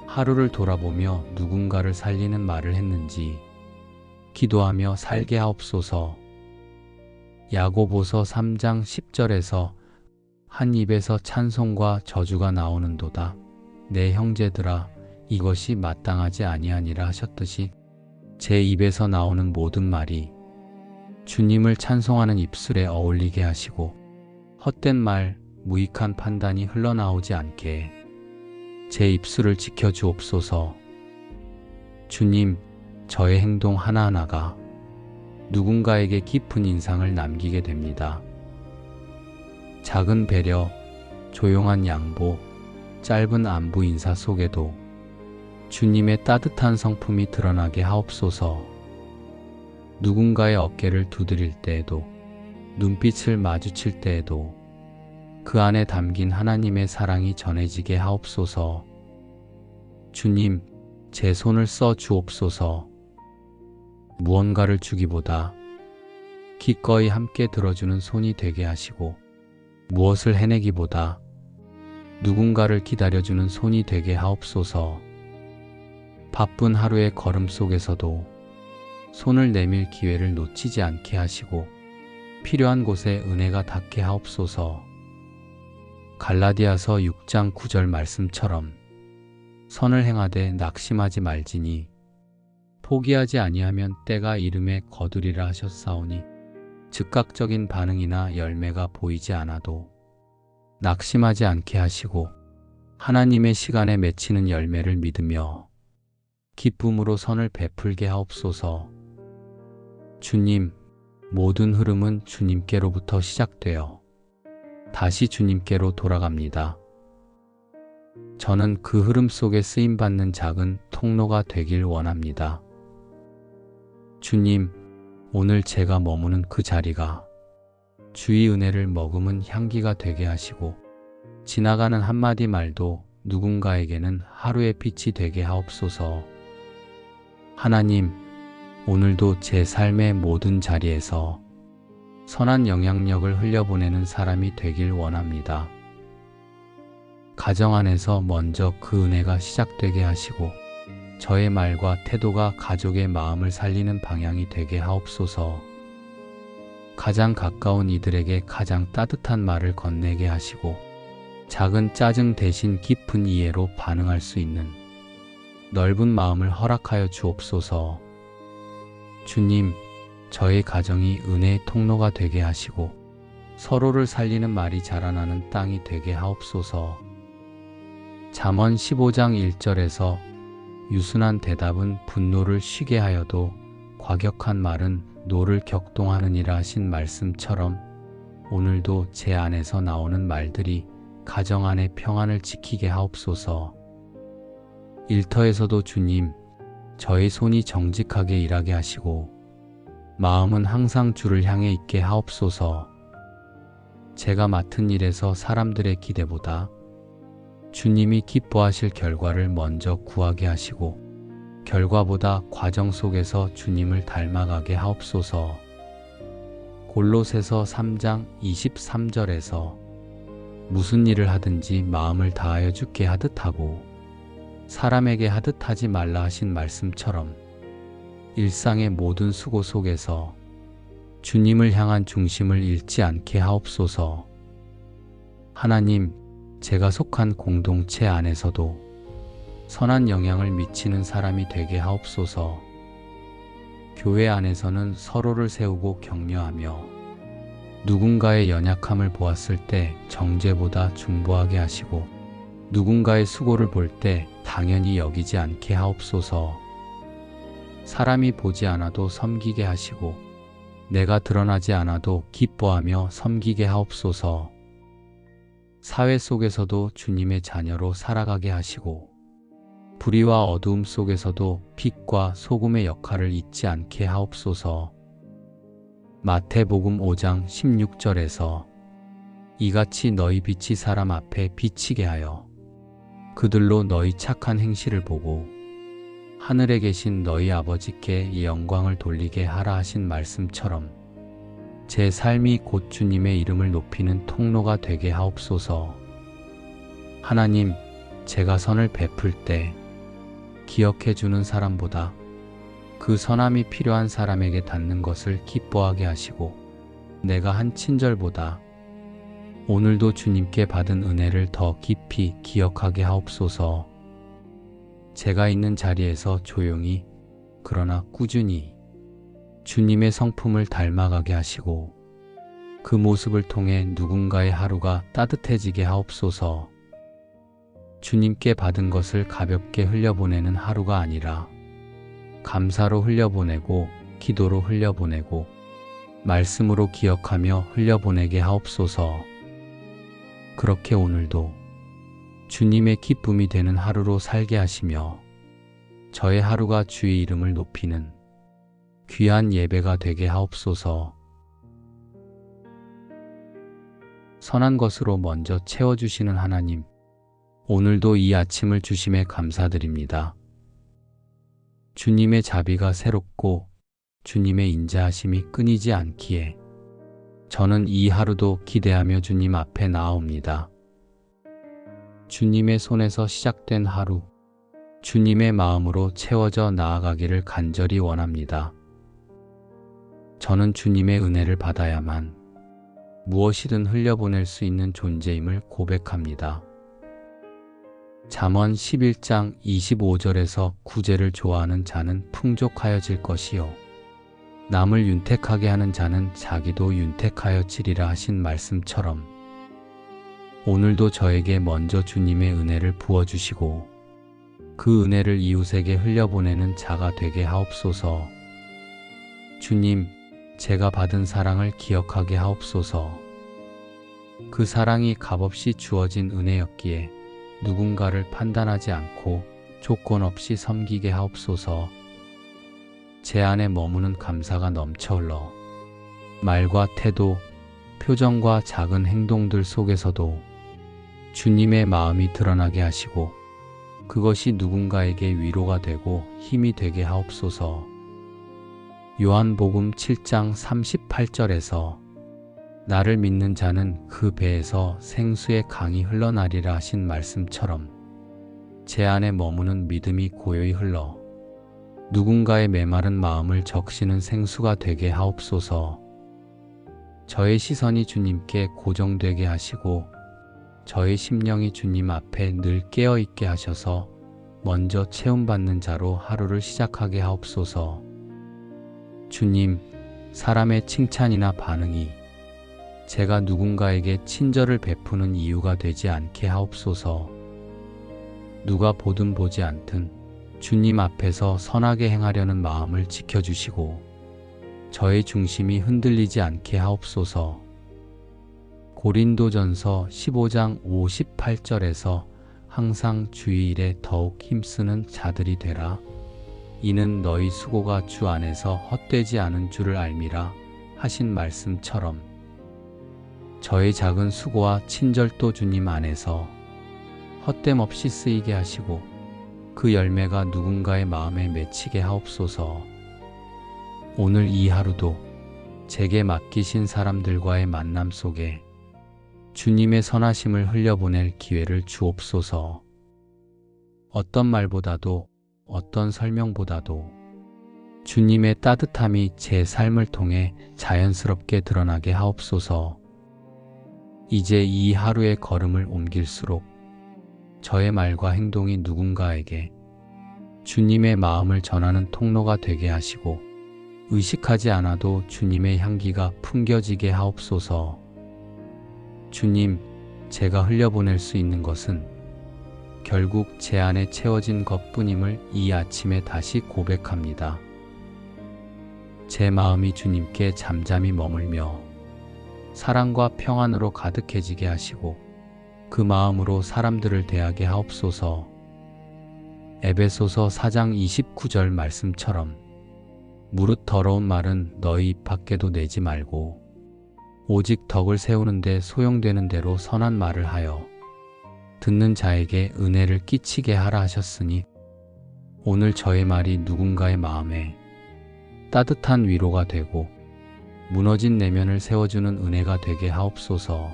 하루를 돌아보며 누군가를 살리는 말을 했는지 기도하며 살게 하옵소서. 야고보서 3장 10절에서 한 입에서 찬송과 저주가 나오는도다. 내 형제들아, 이것이 마땅하지 아니하니라 하셨듯이 제 입에서 나오는 모든 말이 주님을 찬송하는 입술에 어울리게 하시고 헛된 말, 무익한 판단이 흘러나오지 않게 제 입술을 지켜주옵소서. 주님, 저의 행동 하나하나가 누군가에게 깊은 인상을 남기게 됩니다. 작은 배려, 조용한 양보, 짧은 안부 인사 속에도 주님의 따뜻한 성품이 드러나게 하옵소서. 누군가의 어깨를 두드릴 때에도, 눈빛을 마주칠 때에도 그 안에 담긴 하나님의 사랑이 전해지게 하옵소서. 주님, 제 손을 써 주옵소서. 무언가를 주기보다 기꺼이 함께 들어주는 손이 되게 하시고 무엇을 해내기보다 누군가를 기다려주는 손이 되게 하옵소서. 바쁜 하루의 걸음 속에서도 손을 내밀 기회를 놓치지 않게 하시고 필요한 곳에 은혜가 닿게 하옵소서. 갈라디아서 6장 9절 말씀처럼 선을 행하되 낙심하지 말지니 포기하지 아니하면 때가 이름에 거두리라 하셨사오니 즉각적인 반응이나 열매가 보이지 않아도 낙심하지 않게 하시고 하나님의 시간에 맺히는 열매를 믿으며 기쁨으로 선을 베풀게 하옵소서. 주님, 모든 흐름은 주님께로부터 시작되어 다시 주님께로 돌아갑니다. 저는 그 흐름 속에 쓰임받는 작은 통로가 되길 원합니다. 주님, 오늘 제가 머무는 그 자리가 주의 은혜를 머금은 향기가 되게 하시고 지나가는 한마디 말도 누군가에게는 하루의 빛이 되게 하옵소서. 하나님, 오늘도 제 삶의 모든 자리에서 선한 영향력을 흘려보내는 사람이 되길 원합니다. 가정 안에서 먼저 그 은혜가 시작되게 하시고 저의 말과 태도가 가족의 마음을 살리는 방향이 되게 하옵소서. 가장 가까운 이들에게 가장 따뜻한 말을 건네게 하시고 작은 짜증 대신 깊은 이해로 반응할 수 있는 넓은 마음을 허락하여 주옵소서. 주님, 저의 가정이 은혜의 통로가 되게 하시고 서로를 살리는 말이 자라나는 땅이 되게 하옵소서. 잠언 15장 1절에서 유순한 대답은 분노를 쉬게 하여도 과격한 말은 노를 격동하느니라 하신 말씀처럼 오늘도 제 안에서 나오는 말들이 가정 안의 평안을 지키게 하옵소서. 일터에서도 주님, 저의 손이 정직하게 일하게 하시고 마음은 항상 주를 향해 있게 하옵소서. 제가 맡은 일에서 사람들의 기대보다 주님이 기뻐하실 결과를 먼저 구하게 하시고 결과보다 과정 속에서 주님을 닮아가게 하옵소서. 골로새서 3장 23절에서 무슨 일을 하든지 마음을 다하여 주께 하듯 하고 사람에게 하듯 하지 말라 하신 말씀처럼 일상의 모든 수고 속에서 주님을 향한 중심을 잃지 않게 하옵소서. 하나님, 제가 속한 공동체 안에서도 선한 영향을 미치는 사람이 되게 하옵소서. 교회 안에서는 서로를 세우고 격려하며 누군가의 연약함을 보았을 때 정죄보다 중보하게 하시고 누군가의 수고를 볼 때 당연히 여기지 않게 하옵소서. 사람이 보지 않아도 섬기게 하시고 내가 드러나지 않아도 기뻐하며 섬기게 하옵소서. 사회 속에서도 주님의 자녀로 살아가게 하시고 불의와 어두움 속에서도 빛과 소금의 역할을 잊지 않게 하옵소서. 마태복음 5장 16절에서 이같이 너희 빛이 사람 앞에 비치게 하여 그들로 너희 착한 행실을 보고 하늘에 계신 너희 아버지께 이 영광을 돌리게 하라 하신 말씀처럼 제 삶이 곧 주님의 이름을 높이는 통로가 되게 하옵소서. 하나님, 제가 선을 베풀 때 기억해 주는 사람보다 그 선함이 필요한 사람에게 닿는 것을 기뻐하게 하시고 내가 한 친절보다 오늘도 주님께 받은 은혜를 더 깊이 기억하게 하옵소서. 제가 있는 자리에서 조용히 그러나 꾸준히 주님의 성품을 닮아가게 하시고 그 모습을 통해 누군가의 하루가 따뜻해지게 하옵소서. 주님께 받은 것을 가볍게 흘려보내는 하루가 아니라 감사로 흘려보내고 기도로 흘려보내고 말씀으로 기억하며 흘려보내게 하옵소서. 그렇게 오늘도 주님의 기쁨이 되는 하루로 살게 하시며 저의 하루가 주의 이름을 높이는 귀한 예배가 되게 하옵소서. 선한 것으로 먼저 채워주시는 하나님, 오늘도 이 아침을 주심에 감사드립니다. 주님의 자비가 새롭고 주님의 인자하심이 끊이지 않기에 저는 이 하루도 기대하며 주님 앞에 나아옵니다. 주님의 손에서 시작된 하루, 주님의 마음으로 채워져 나아가기를 간절히 원합니다. 저는 주님의 은혜를 받아야만 무엇이든 흘려보낼 수 있는 존재임을 고백합니다. 잠언 11장 25절에서 구제를 좋아하는 자는 풍족하여질 것이요 남을 윤택하게 하는 자는 자기도 윤택하여지리라 하신 말씀처럼 오늘도 저에게 먼저 주님의 은혜를 부어주시고 그 은혜를 이웃에게 흘려보내는 자가 되게 하옵소서. 주님, 제가 받은 사랑을 기억하게 하옵소서. 그 사랑이 값없이 주어진 은혜였기에 누군가를 판단하지 않고 조건 없이 섬기게 하옵소서. 제 안에 머무는 감사가 넘쳐 흘러 말과 태도, 표정과 작은 행동들 속에서도 주님의 마음이 드러나게 하시고 그것이 누군가에게 위로가 되고 힘이 되게 하옵소서. 요한복음 7장 38절에서 나를 믿는 자는 그 배에서 생수의 강이 흘러나리라 하신 말씀처럼 제 안에 머무는 믿음이 고요히 흘러 누군가의 메마른 마음을 적시는 생수가 되게 하옵소서. 저의 시선이 주님께 고정되게 하시고 저의 심령이 주님 앞에 늘 깨어있게 하셔서 먼저 채움받는 자로 하루를 시작하게 하옵소서. 주님, 사람의 칭찬이나 반응이 제가 누군가에게 친절을 베푸는 이유가 되지 않게 하옵소서. 누가 보든 보지 않든 주님 앞에서 선하게 행하려는 마음을 지켜주시고 저의 중심이 흔들리지 않게 하옵소서. 고린도전서 15장 58절에서 항상 주의 일에 더욱 힘쓰는 자들이 되라. 이는 너희 수고가 주 안에서 헛되지 않은 줄을 알미라 하신 말씀처럼 저의 작은 수고와 친절도 주님 안에서 헛됨 없이 쓰이게 하시고 그 열매가 누군가의 마음에 맺히게 하옵소서. 오늘 이 하루도 제게 맡기신 사람들과의 만남 속에 주님의 선하심을 흘려보낼 기회를 주옵소서. 어떤 말보다도 어떤 설명보다도 주님의 따뜻함이 제 삶을 통해 자연스럽게 드러나게 하옵소서. 이제 이 하루의 걸음을 옮길수록 저의 말과 행동이 누군가에게 주님의 마음을 전하는 통로가 되게 하시고 의식하지 않아도 주님의 향기가 풍겨지게 하옵소서. 주님, 제가 흘려보낼 수 있는 것은 결국 제 안에 채워진 것뿐임을 이 아침에 다시 고백합니다. 제 마음이 주님께 잠잠히 머물며 사랑과 평안으로 가득해지게 하시고 그 마음으로 사람들을 대하게 하옵소서. 에베소서 4장 29절 말씀처럼 무릇 더러운 말은 너희 입 밖에도 내지 말고 오직 덕을 세우는데 소용되는 대로 선한 말을 하여 듣는 자에게 은혜를 끼치게 하라 하셨으니 오늘 저의 말이 누군가의 마음에 따뜻한 위로가 되고 무너진 내면을 세워주는 은혜가 되게 하옵소서.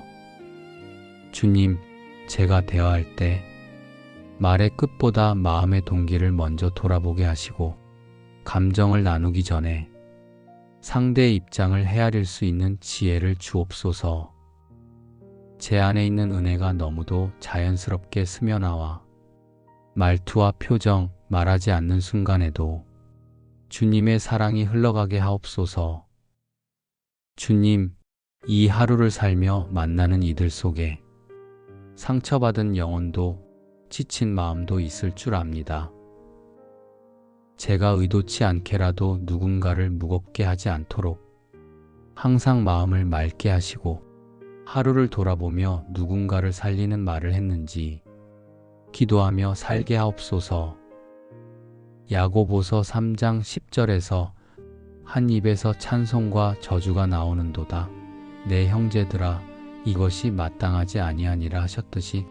주님, 제가 대화할 때 말의 끝보다 마음의 동기를 먼저 돌아보게 하시고 감정을 나누기 전에 상대의 입장을 헤아릴 수 있는 지혜를 주옵소서. 제 안에 있는 은혜가 너무도 자연스럽게 스며나와 말투와 표정, 말하지 않는 순간에도 주님의 사랑이 흘러가게 하옵소서. 주님, 이 하루를 살며 만나는 이들 속에 상처받은 영혼도 지친 마음도 있을 줄 압니다. 제가 의도치 않게라도 누군가를 무겁게 하지 않도록 항상 마음을 맑게 하시고 하루를 돌아보며 누군가를 살리는 말을 했는지 기도하며 살게 하옵소서. 야고보서 3장 10절에서 한 입에서 찬송과 저주가 나오는도다. 내 형제들아, 이것이 마땅하지 아니하니라 하셨듯이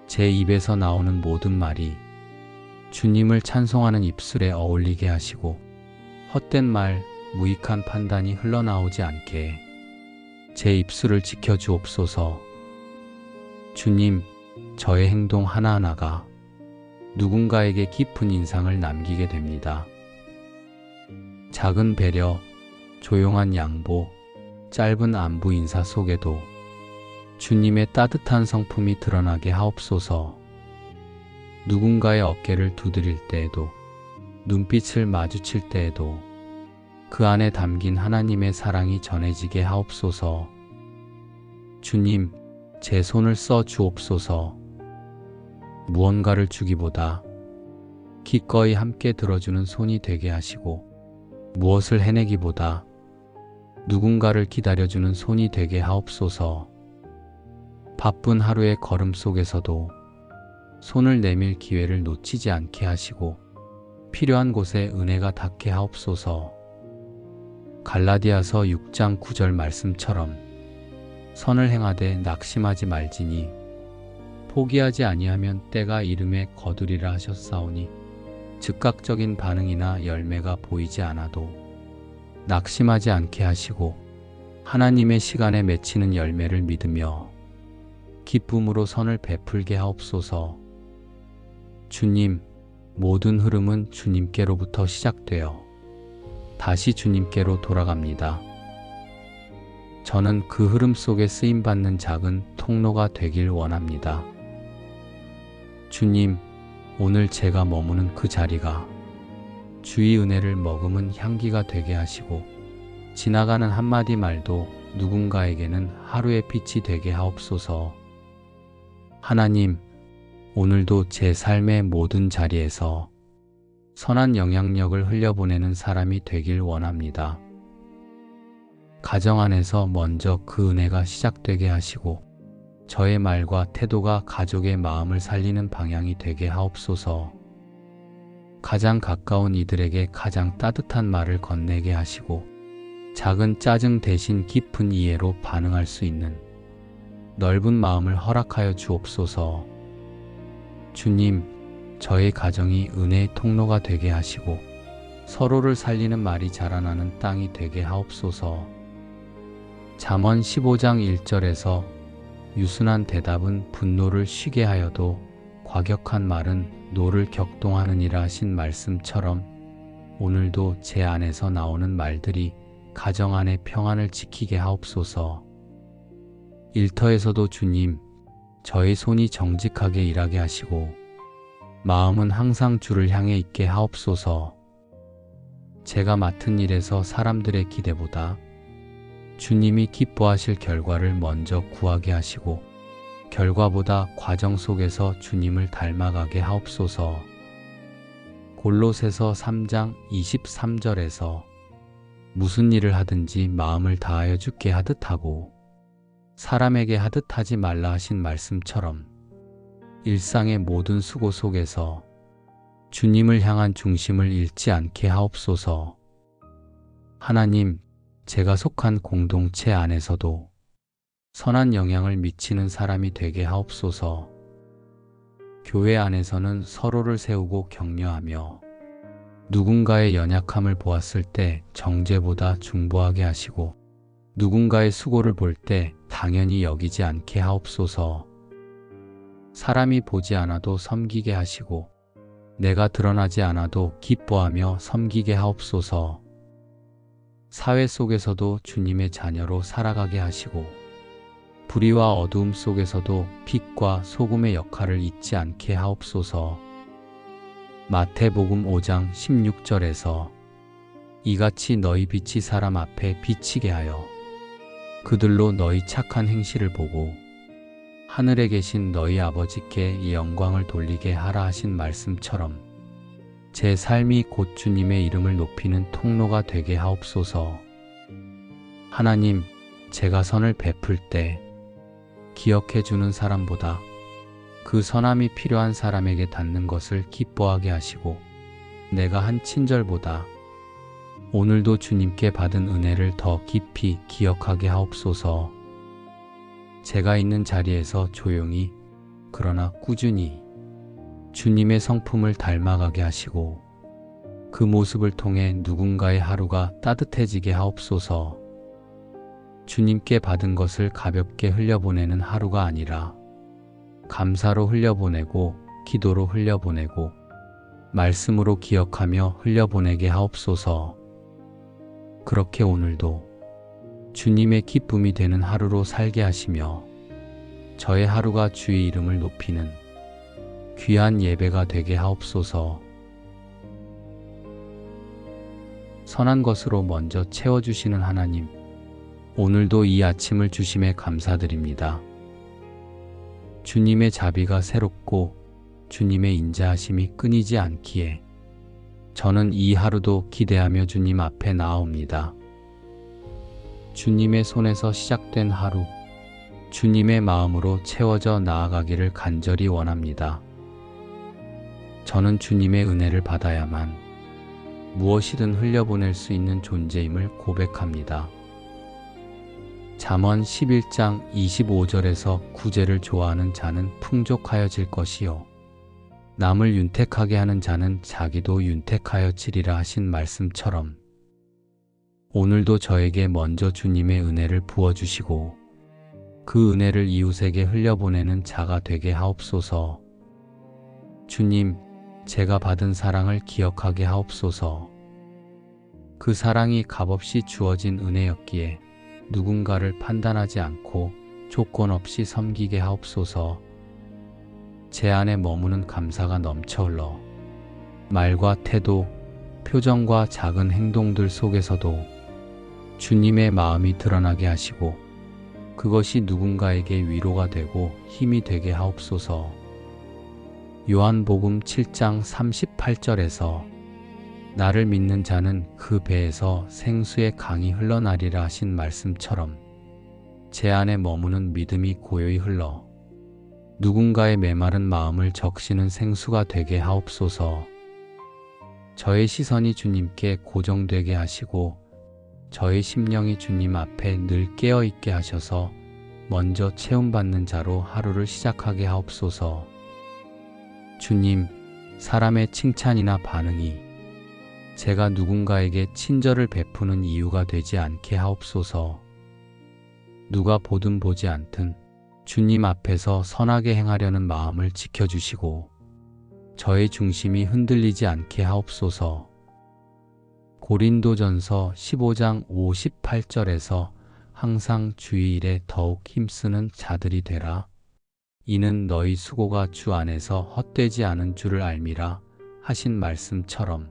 제 입에서 나오는 모든 말이 주님을 찬송하는 입술에 어울리게 하시고 헛된 말, 무익한 판단이 흘러나오지 않게 제 입술을 지켜주옵소서. 주님, 저의 행동 하나하나가 누군가에게 깊은 인상을 남기게 됩니다. 작은 배려, 조용한 양보, 짧은 안부 인사 속에도 주님의 따뜻한 성품이 드러나게 하옵소서. 누군가의 어깨를 두드릴 때에도, 눈빛을 마주칠 때에도 그 안에 담긴 하나님의 사랑이 전해지게 하옵소서. 주님, 제 손을 써 주옵소서. 무언가를 주기보다 기꺼이 함께 들어주는 손이 되게 하시고 무엇을 해내기보다 누군가를 기다려주는 손이 되게 하옵소서. 바쁜 하루의 걸음 속에서도 손을 내밀 기회를 놓치지 않게 하시고 필요한 곳에 은혜가 닿게 하옵소서. 갈라디아서 6장 9절 말씀처럼 선을 행하되 낙심하지 말지니 포기하지 아니하면 때가 이름에 거두리라 하셨사오니 즉각적인 반응이나 열매가 보이지 않아도 낙심하지 않게 하시고 하나님의 시간에 맺히는 열매를 믿으며 기쁨으로 선을 베풀게 하옵소서. 주님, 모든 흐름은 주님께로부터 시작되어 다시 주님께로 돌아갑니다. 저는 그 흐름 속에 쓰임받는 작은 통로가 되길 원합니다. 주님, 오늘 제가 머무는 그 자리가 주의 은혜를 머금은 향기가 되게 하시고 지나가는 한마디 말도 누군가에게는 하루의 빛이 되게 하옵소서. 하나님, 오늘도 제 삶의 모든 자리에서 선한 영향력을 흘려보내는 사람이 되길 원합니다. 가정 안에서 먼저 그 은혜가 시작되게 하시고 저의 말과 태도가 가족의 마음을 살리는 방향이 되게 하옵소서. 가장 가까운 이들에게 가장 따뜻한 말을 건네게 하시고 작은 짜증 대신 깊은 이해로 반응할 수 있는 넓은 마음을 허락하여 주옵소서. 주님, 저의 가정이 은혜의 통로가 되게 하시고 서로를 살리는 말이 자라나는 땅이 되게 하옵소서. 잠언 15장 1절에서 유순한 대답은 분노를 쉬게 하여도 과격한 말은 노를 격동하느니라 하신 말씀처럼 오늘도 제 안에서 나오는 말들이 가정 안의 평안을 지키게 하옵소서. 일터에서도 주님, 저의 손이 정직하게 일하게 하시고 마음은 항상 주를 향해 있게 하옵소서. 제가 맡은 일에서 사람들의 기대보다 주님이 기뻐하실 결과를 먼저 구하게 하시고 결과보다 과정 속에서 주님을 닮아가게 하옵소서. 골로새서 3장 23절에서 무슨 일을 하든지 마음을 다하여 주께 하듯 하고 사람에게 하듯 하지 말라 하신 말씀처럼 일상의 모든 수고 속에서 주님을 향한 중심을 잃지 않게 하옵소서. 하나님, 제가 속한 공동체 안에서도 선한 영향을 미치는 사람이 되게 하옵소서. 교회 안에서는 서로를 세우고 격려하며 누군가의 연약함을 보았을 때 정죄보다 중보하게 하시고 누군가의 수고를 볼 때 당연히 여기지 않게 하옵소서. 사람이 보지 않아도 섬기게 하시고 내가 드러나지 않아도 기뻐하며 섬기게 하옵소서. 사회 속에서도 주님의 자녀로 살아가게 하시고 불의와 어두움 속에서도 빛과 소금의 역할을 잊지 않게 하옵소서. 마태복음 5장 16절에서 이같이 너희 빛이 사람 앞에 비치게 하여 그들로 너희 착한 행실을 보고 하늘에 계신 너희 아버지께 이 영광을 돌리게 하라 하신 말씀처럼 제 삶이 곧 주님의 이름을 높이는 통로가 되게 하옵소서. 하나님, 제가 선을 베풀 때 기억해 주는 사람보다 그 선함이 필요한 사람에게 닿는 것을 기뻐하게 하시고 내가 한 친절보다 오늘도 주님께 받은 은혜를 더 깊이 기억하게 하옵소서. 제가 있는 자리에서 조용히 그러나 꾸준히 주님의 성품을 닮아가게 하시고 그 모습을 통해 누군가의 하루가 따뜻해지게 하옵소서. 주님께 받은 것을 가볍게 흘려보내는 하루가 아니라 감사로 흘려보내고 기도로 흘려보내고 말씀으로 기억하며 흘려보내게 하옵소서. 그렇게 오늘도 주님의 기쁨이 되는 하루로 살게 하시며 저의 하루가 주의 이름을 높이는 귀한 예배가 되게 하옵소서. 선한 것으로 먼저 채워주시는 하나님, 오늘도 이 아침을 주심에 감사드립니다. 주님의 자비가 새롭고 주님의 인자하심이 끊이지 않기에 저는 이 하루도 기대하며 주님 앞에 나아옵니다. 주님의 손에서 시작된 하루, 주님의 마음으로 채워져 나아가기를 간절히 원합니다. 저는 주님의 은혜를 받아야만 무엇이든 흘려보낼 수 있는 존재임을 고백합니다. 잠언 11장 25절에서 구제를 좋아하는 자는 풍족하여질 것이요 남을 윤택하게 하는 자는 자기도 윤택하여지리라 하신 말씀처럼 오늘도 저에게 먼저 주님의 은혜를 부어주시고 그 은혜를 이웃에게 흘려보내는 자가 되게 하옵소서. 주님, 제가 받은 사랑을 기억하게 하옵소서. 그 사랑이 값없이 주어진 은혜였기에 누군가를 판단하지 않고 조건 없이 섬기게 하옵소서. 제 안에 머무는 감사가 넘쳐 흘러 말과 태도, 표정과 작은 행동들 속에서도 주님의 마음이 드러나게 하시고 그것이 누군가에게 위로가 되고 힘이 되게 하옵소서. 요한복음 7장 38절에서 나를 믿는 자는 그 배에서 생수의 강이 흘러나리라 하신 말씀처럼 제 안에 머무는 믿음이 고요히 흘러 누군가의 메마른 마음을 적시는 생수가 되게 하옵소서. 저의 시선이 주님께 고정되게 하시고 저의 심령이 주님 앞에 늘 깨어있게 하셔서 먼저 채움받는 자로 하루를 시작하게 하옵소서. 주님, 사람의 칭찬이나 반응이 제가 누군가에게 친절을 베푸는 이유가 되지 않게 하옵소서. 누가 보든 보지 않든 주님 앞에서 선하게 행하려는 마음을 지켜주시고 저의 중심이 흔들리지 않게 하옵소서. 고린도전서 15장 58절에서 항상 주의 일에 더욱 힘쓰는 자들이 되라. 이는 너희 수고가 주 안에서 헛되지 않은 줄을 알미라 하신 말씀처럼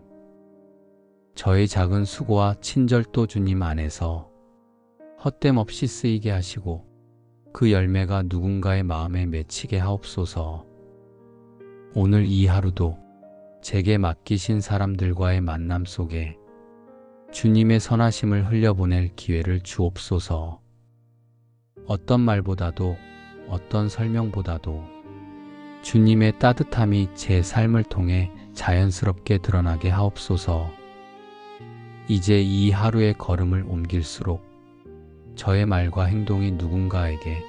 저의 작은 수고와 친절도 주님 안에서 헛됨 없이 쓰이게 하시고 그 열매가 누군가의 마음에 맺히게 하옵소서. 오늘 이 하루도 제게 맡기신 사람들과의 만남 속에 주님의 선하심을 흘려보낼 기회를 주옵소서. 어떤 말보다도 어떤 설명보다도 주님의 따뜻함이 제 삶을 통해 자연스럽게 드러나게 하옵소서. 이제 이 하루의 걸음을 옮길수록 저의 말과 행동이 누군가에게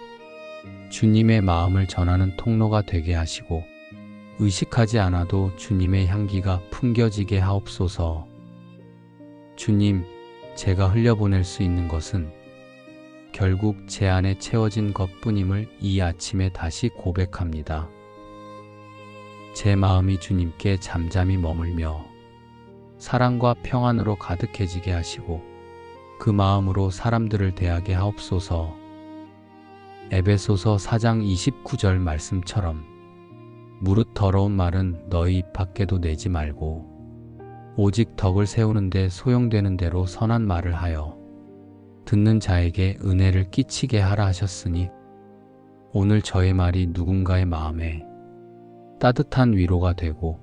주님의 마음을 전하는 통로가 되게 하시고 의식하지 않아도 주님의 향기가 풍겨지게 하옵소서. 주님, 제가 흘려보낼 수 있는 것은 결국 제 안에 채워진 것뿐임을 이 아침에 다시 고백합니다. 제 마음이 주님께 잠잠히 머물며 사랑과 평안으로 가득해지게 하시고 그 마음으로 사람들을 대하게 하옵소서. 에베소서 4장 29절 말씀처럼 무릇 더러운 말은 너희 입 밖에도 내지 말고 오직 덕을 세우는데 소용되는 대로 선한 말을 하여 듣는 자에게 은혜를 끼치게 하라 하셨으니 오늘 저의 말이 누군가의 마음에 따뜻한 위로가 되고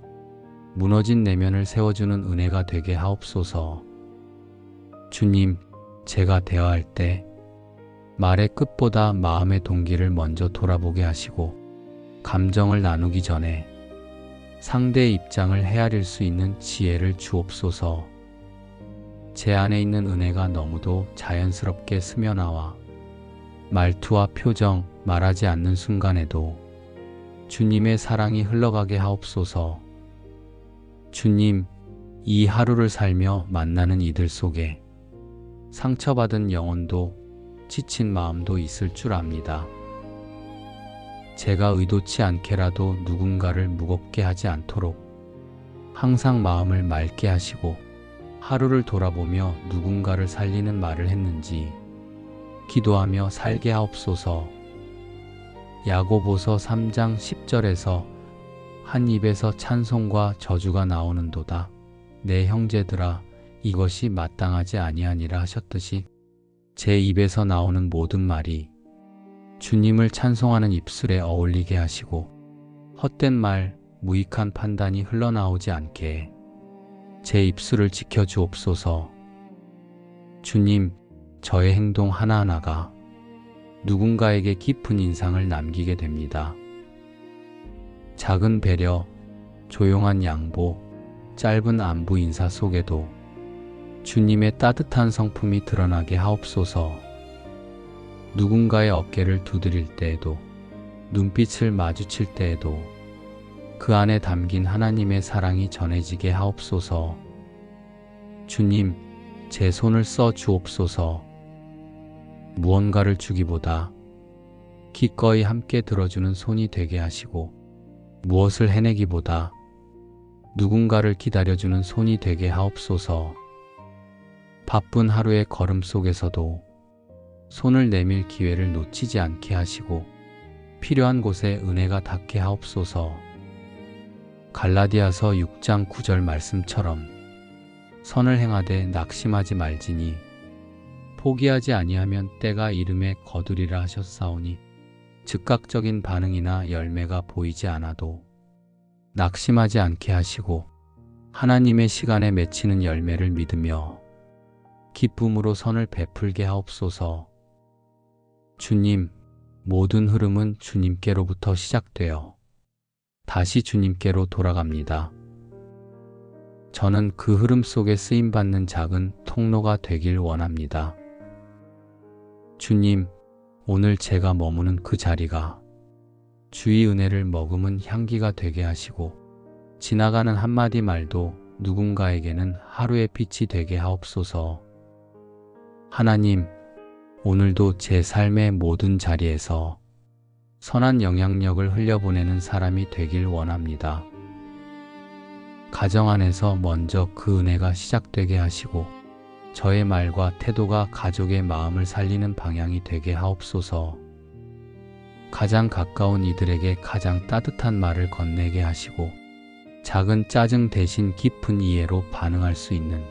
무너진 내면을 세워주는 은혜가 되게 하옵소서. 주님, 제가 대화할 때 말의 끝보다 마음의 동기를 먼저 돌아보게 하시고 감정을 나누기 전에 상대의 입장을 헤아릴 수 있는 지혜를 주옵소서. 제 안에 있는 은혜가 너무도 자연스럽게 스며나와 말투와 표정, 말하지 않는 순간에도 주님의 사랑이 흘러가게 하옵소서. 주님, 이 하루를 살며 만나는 이들 속에 상처받은 영혼도 지친 마음도 있을 줄 압니다. 제가 의도치 않게라도 누군가를 무겁게 하지 않도록 항상 마음을 맑게 하시고 하루를 돌아보며 누군가를 살리는 말을 했는지 기도하며 살게 하옵소서. 야고보서 3장 10절에서 한 입에서 찬송과 저주가 나오는도다. 내 형제들아, 이것이 마땅하지 아니하니라 하셨듯이 제 입에서 나오는 모든 말이 주님을 찬송하는 입술에 어울리게 하시고 헛된 말, 무익한 판단이 흘러나오지 않게 제 입술을 지켜주옵소서. 주님, 저의 행동 하나하나가 누군가에게 깊은 인상을 남기게 됩니다. 작은 배려, 조용한 양보, 짧은 안부 인사 속에도 주님의 따뜻한 성품이 드러나게 하옵소서. 누군가의 어깨를 두드릴 때에도, 눈빛을 마주칠 때에도 그 안에 담긴 하나님의 사랑이 전해지게 하옵소서. 주님, 제 손을 써 주옵소서. 무언가를 주기보다 기꺼이 함께 들어주는 손이 되게 하시고 무엇을 해내기보다 누군가를 기다려주는 손이 되게 하옵소서. 바쁜 하루의 걸음 속에서도 손을 내밀 기회를 놓치지 않게 하시고 필요한 곳에 은혜가 닿게 하옵소서. 갈라디아서 6장 9절 말씀처럼 선을 행하되 낙심하지 말지니 포기하지 아니하면 때가 이름에 거두리라 하셨사오니 즉각적인 반응이나 열매가 보이지 않아도 낙심하지 않게 하시고 하나님의 시간에 맺히는 열매를 믿으며 기쁨으로 선을 베풀게 하옵소서. 주님, 모든 흐름은 주님께로부터 시작되어 다시 주님께로 돌아갑니다. 저는 그 흐름 속에 쓰임받는 작은 통로가 되길 원합니다. 주님, 오늘 제가 머무는 그 자리가 주의 은혜를 머금은 향기가 되게 하시고 지나가는 한마디 말도 누군가에게는 하루의 빛이 되게 하옵소서. 하나님, 오늘도 제 삶의 모든 자리에서 선한 영향력을 흘려보내는 사람이 되길 원합니다. 가정 안에서 먼저 그 은혜가 시작되게 하시고 저의 말과 태도가 가족의 마음을 살리는 방향이 되게 하옵소서. 가장 가까운 이들에게 가장 따뜻한 말을 건네게 하시고 작은 짜증 대신 깊은 이해로 반응할 수 있는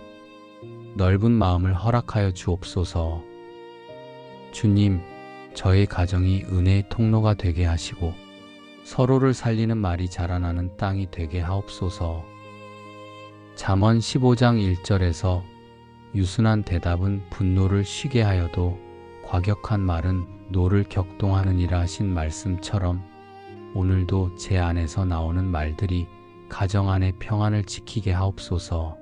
넓은 마음을 허락하여 주옵소서. 주님, 저의 가정이 은혜의 통로가 되게 하시고 서로를 살리는 말이 자라나는 땅이 되게 하옵소서. 잠언 15장 1절에서 유순한 대답은 분노를 쉬게 하여도 과격한 말은 노를 격동하느니라 하신 말씀처럼 오늘도 제 안에서 나오는 말들이 가정 안의 평안을 지키게 하옵소서.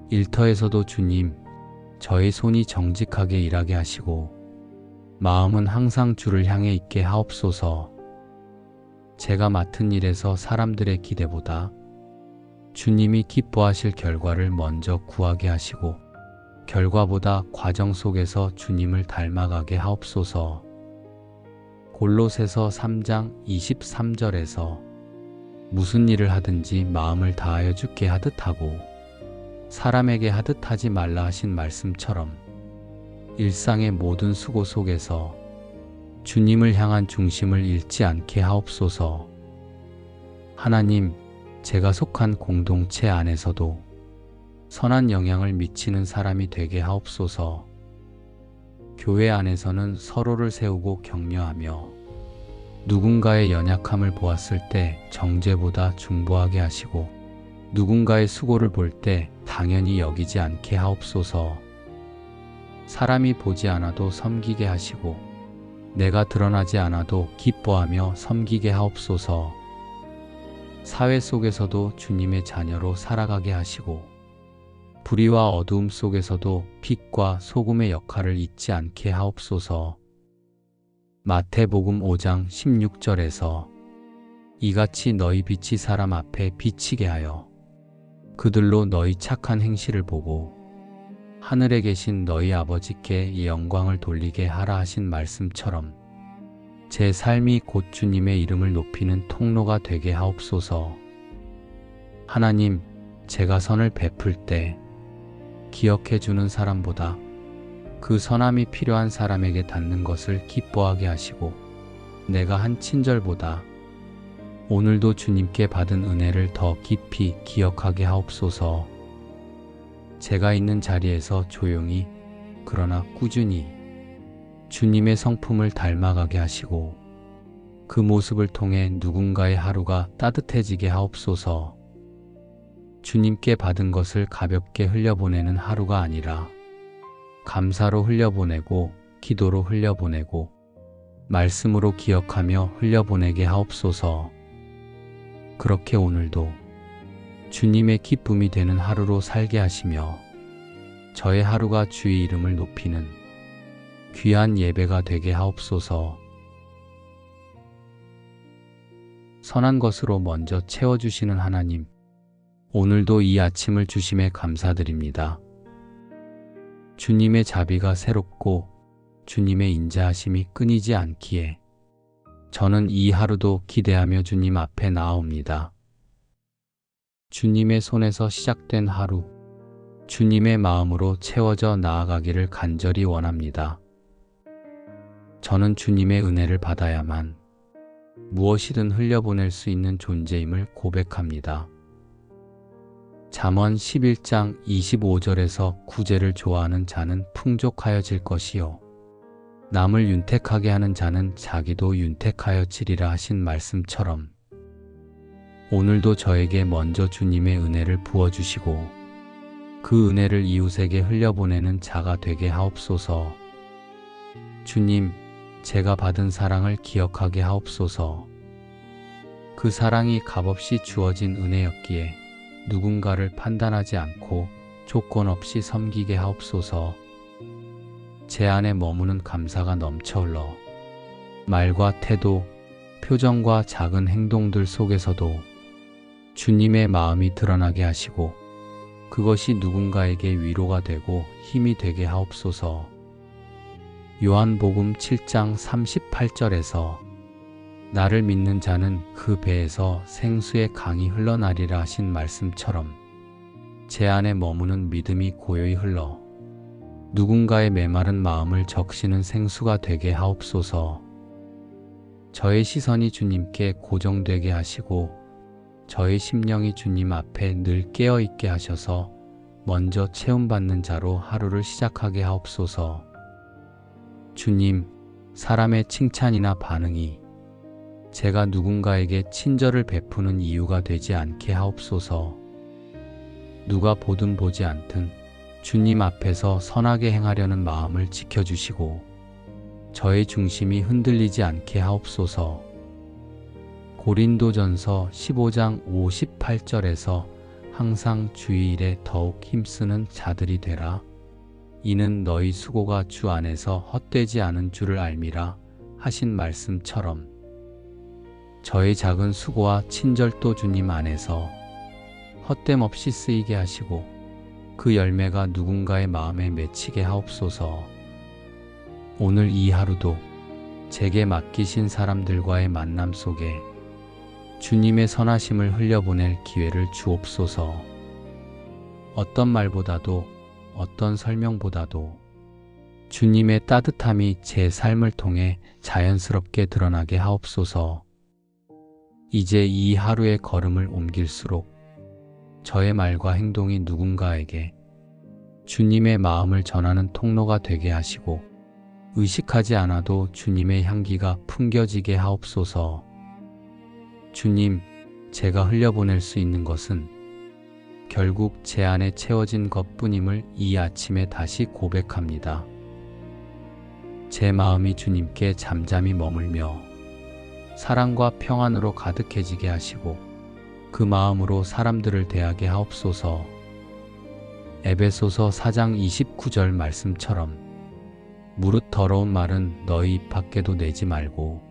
일터에서도 주님, 저의 손이 정직하게 일하게 하시고 마음은 항상 주를 향해 있게 하옵소서. 제가 맡은 일에서 사람들의 기대보다 주님이 기뻐하실 결과를 먼저 구하게 하시고 결과보다 과정 속에서 주님을 닮아가게 하옵소서. 골로새서 3장 23절에서 무슨 일을 하든지 마음을 다하여 주께 하듯 하고 사람에게 하듯 하지 말라 하신 말씀처럼 일상의 모든 수고 속에서 주님을 향한 중심을 잃지 않게 하옵소서. 하나님, 제가 속한 공동체 안에서도 선한 영향을 미치는 사람이 되게 하옵소서. 교회 안에서는 서로를 세우고 격려하며 누군가의 연약함을 보았을 때 정죄보다 중보하게 하시고 누군가의 수고를 볼 때 당연히 여기지 않게 하옵소서. 사람이 보지 않아도 섬기게 하시고 내가 드러나지 않아도 기뻐하며 섬기게 하옵소서. 사회 속에서도 주님의 자녀로 살아가게 하시고 불의와 어두움 속에서도 빛과 소금의 역할을 잊지 않게 하옵소서. 마태복음 5장 16절에서 이같이 너희 빛이 사람 앞에 비치게 하여 그들로 너희 착한 행실을 보고 하늘에 계신 너희 아버지께 영광을 돌리게 하라 하신 말씀처럼 제 삶이 곧 주님의 이름을 높이는 통로가 되게 하옵소서. 하나님, 제가 선을 베풀 때 기억해 주는 사람보다 그 선함이 필요한 사람에게 닿는 것을 기뻐하게 하시고 내가 한 친절보다 오늘도 주님께 받은 은혜를 더 깊이 기억하게 하옵소서. 제가 있는 자리에서 조용히 그러나 꾸준히 주님의 성품을 닮아가게 하시고 그 모습을 통해 누군가의 하루가 따뜻해지게 하옵소서. 주님께 받은 것을 가볍게 흘려보내는 하루가 아니라 감사로 흘려보내고 기도로 흘려보내고 말씀으로 기억하며 흘려보내게 하옵소서. 그렇게 오늘도 주님의 기쁨이 되는 하루로 살게 하시며 저의 하루가 주의 이름을 높이는 귀한 예배가 되게 하옵소서. 선한 것으로 먼저 채워주시는 하나님, 오늘도 이 아침을 주심에 감사드립니다. 주님의 자비가 새롭고 주님의 인자하심이 끊이지 않기에 저는 이 하루도 기대하며 주님 앞에 나아옵니다. 주님의 손에서 시작된 하루, 주님의 마음으로 채워져 나아가기를 간절히 원합니다. 저는 주님의 은혜를 받아야만 무엇이든 흘려보낼 수 있는 존재임을 고백합니다. 잠언 11장 25절에서 구제를 좋아하는 자는 풍족하여질 것이요 남을 윤택하게 하는 자는 자기도 윤택하여지리라 하신 말씀처럼 오늘도 저에게 먼저 주님의 은혜를 부어주시고 그 은혜를 이웃에게 흘려보내는 자가 되게 하옵소서. 주님, 제가 받은 사랑을 기억하게 하옵소서. 그 사랑이 값없이 주어진 은혜였기에 누군가를 판단하지 않고 조건 없이 섬기게 하옵소서. 제 안에 머무는 감사가 넘쳐 흘러 말과 태도, 표정과 작은 행동들 속에서도 주님의 마음이 드러나게 하시고 그것이 누군가에게 위로가 되고 힘이 되게 하옵소서. 요한복음 7장 38절에서 나를 믿는 자는 그 배에서 생수의 강이 흘러나리라 하신 말씀처럼 제 안에 머무는 믿음이 고요히 흘러 누군가의 메마른 마음을 적시는 생수가 되게 하옵소서. 저의 시선이 주님께 고정되게 하시고 저의 심령이 주님 앞에 늘 깨어있게 하셔서 먼저 채움받는 자로 하루를 시작하게 하옵소서. 주님, 사람의 칭찬이나 반응이 제가 누군가에게 친절을 베푸는 이유가 되지 않게 하옵소서. 누가 보든 보지 않든 주님 앞에서 선하게 행하려는 마음을 지켜주시고 저의 중심이 흔들리지 않게 하옵소서. 고린도전서 15장 58절에서 항상 주의일에 더욱 힘쓰는 자들이 되라. 이는 너희 수고가 주 안에서 헛되지 않은 줄을 알미라 하신 말씀처럼 저의 작은 수고와 친절도 주님 안에서 헛됨 없이 쓰이게 하시고 그 열매가 누군가의 마음에 맺히게 하옵소서. 오늘 이 하루도 제게 맡기신 사람들과의 만남 속에 주님의 선하심을 흘려보낼 기회를 주옵소서. 어떤 말보다도 어떤 설명보다도 주님의 따뜻함이 제 삶을 통해 자연스럽게 드러나게 하옵소서. 이제 이 하루의 걸음을 옮길수록 저의 말과 행동이 누군가에게 주님의 마음을 전하는 통로가 되게 하시고 의식하지 않아도 주님의 향기가 풍겨지게 하옵소서. 주님, 제가 흘려보낼 수 있는 것은 결국 제 안에 채워진 것뿐임을 이 아침에 다시 고백합니다. 제 마음이 주님께 잠잠히 머물며 사랑과 평안으로 가득해지게 하시고 그 마음으로 사람들을 대하게 하옵소서. 에베소서 4장 29절 말씀처럼 무릇 더러운 말은 너희 입 밖에도 내지 말고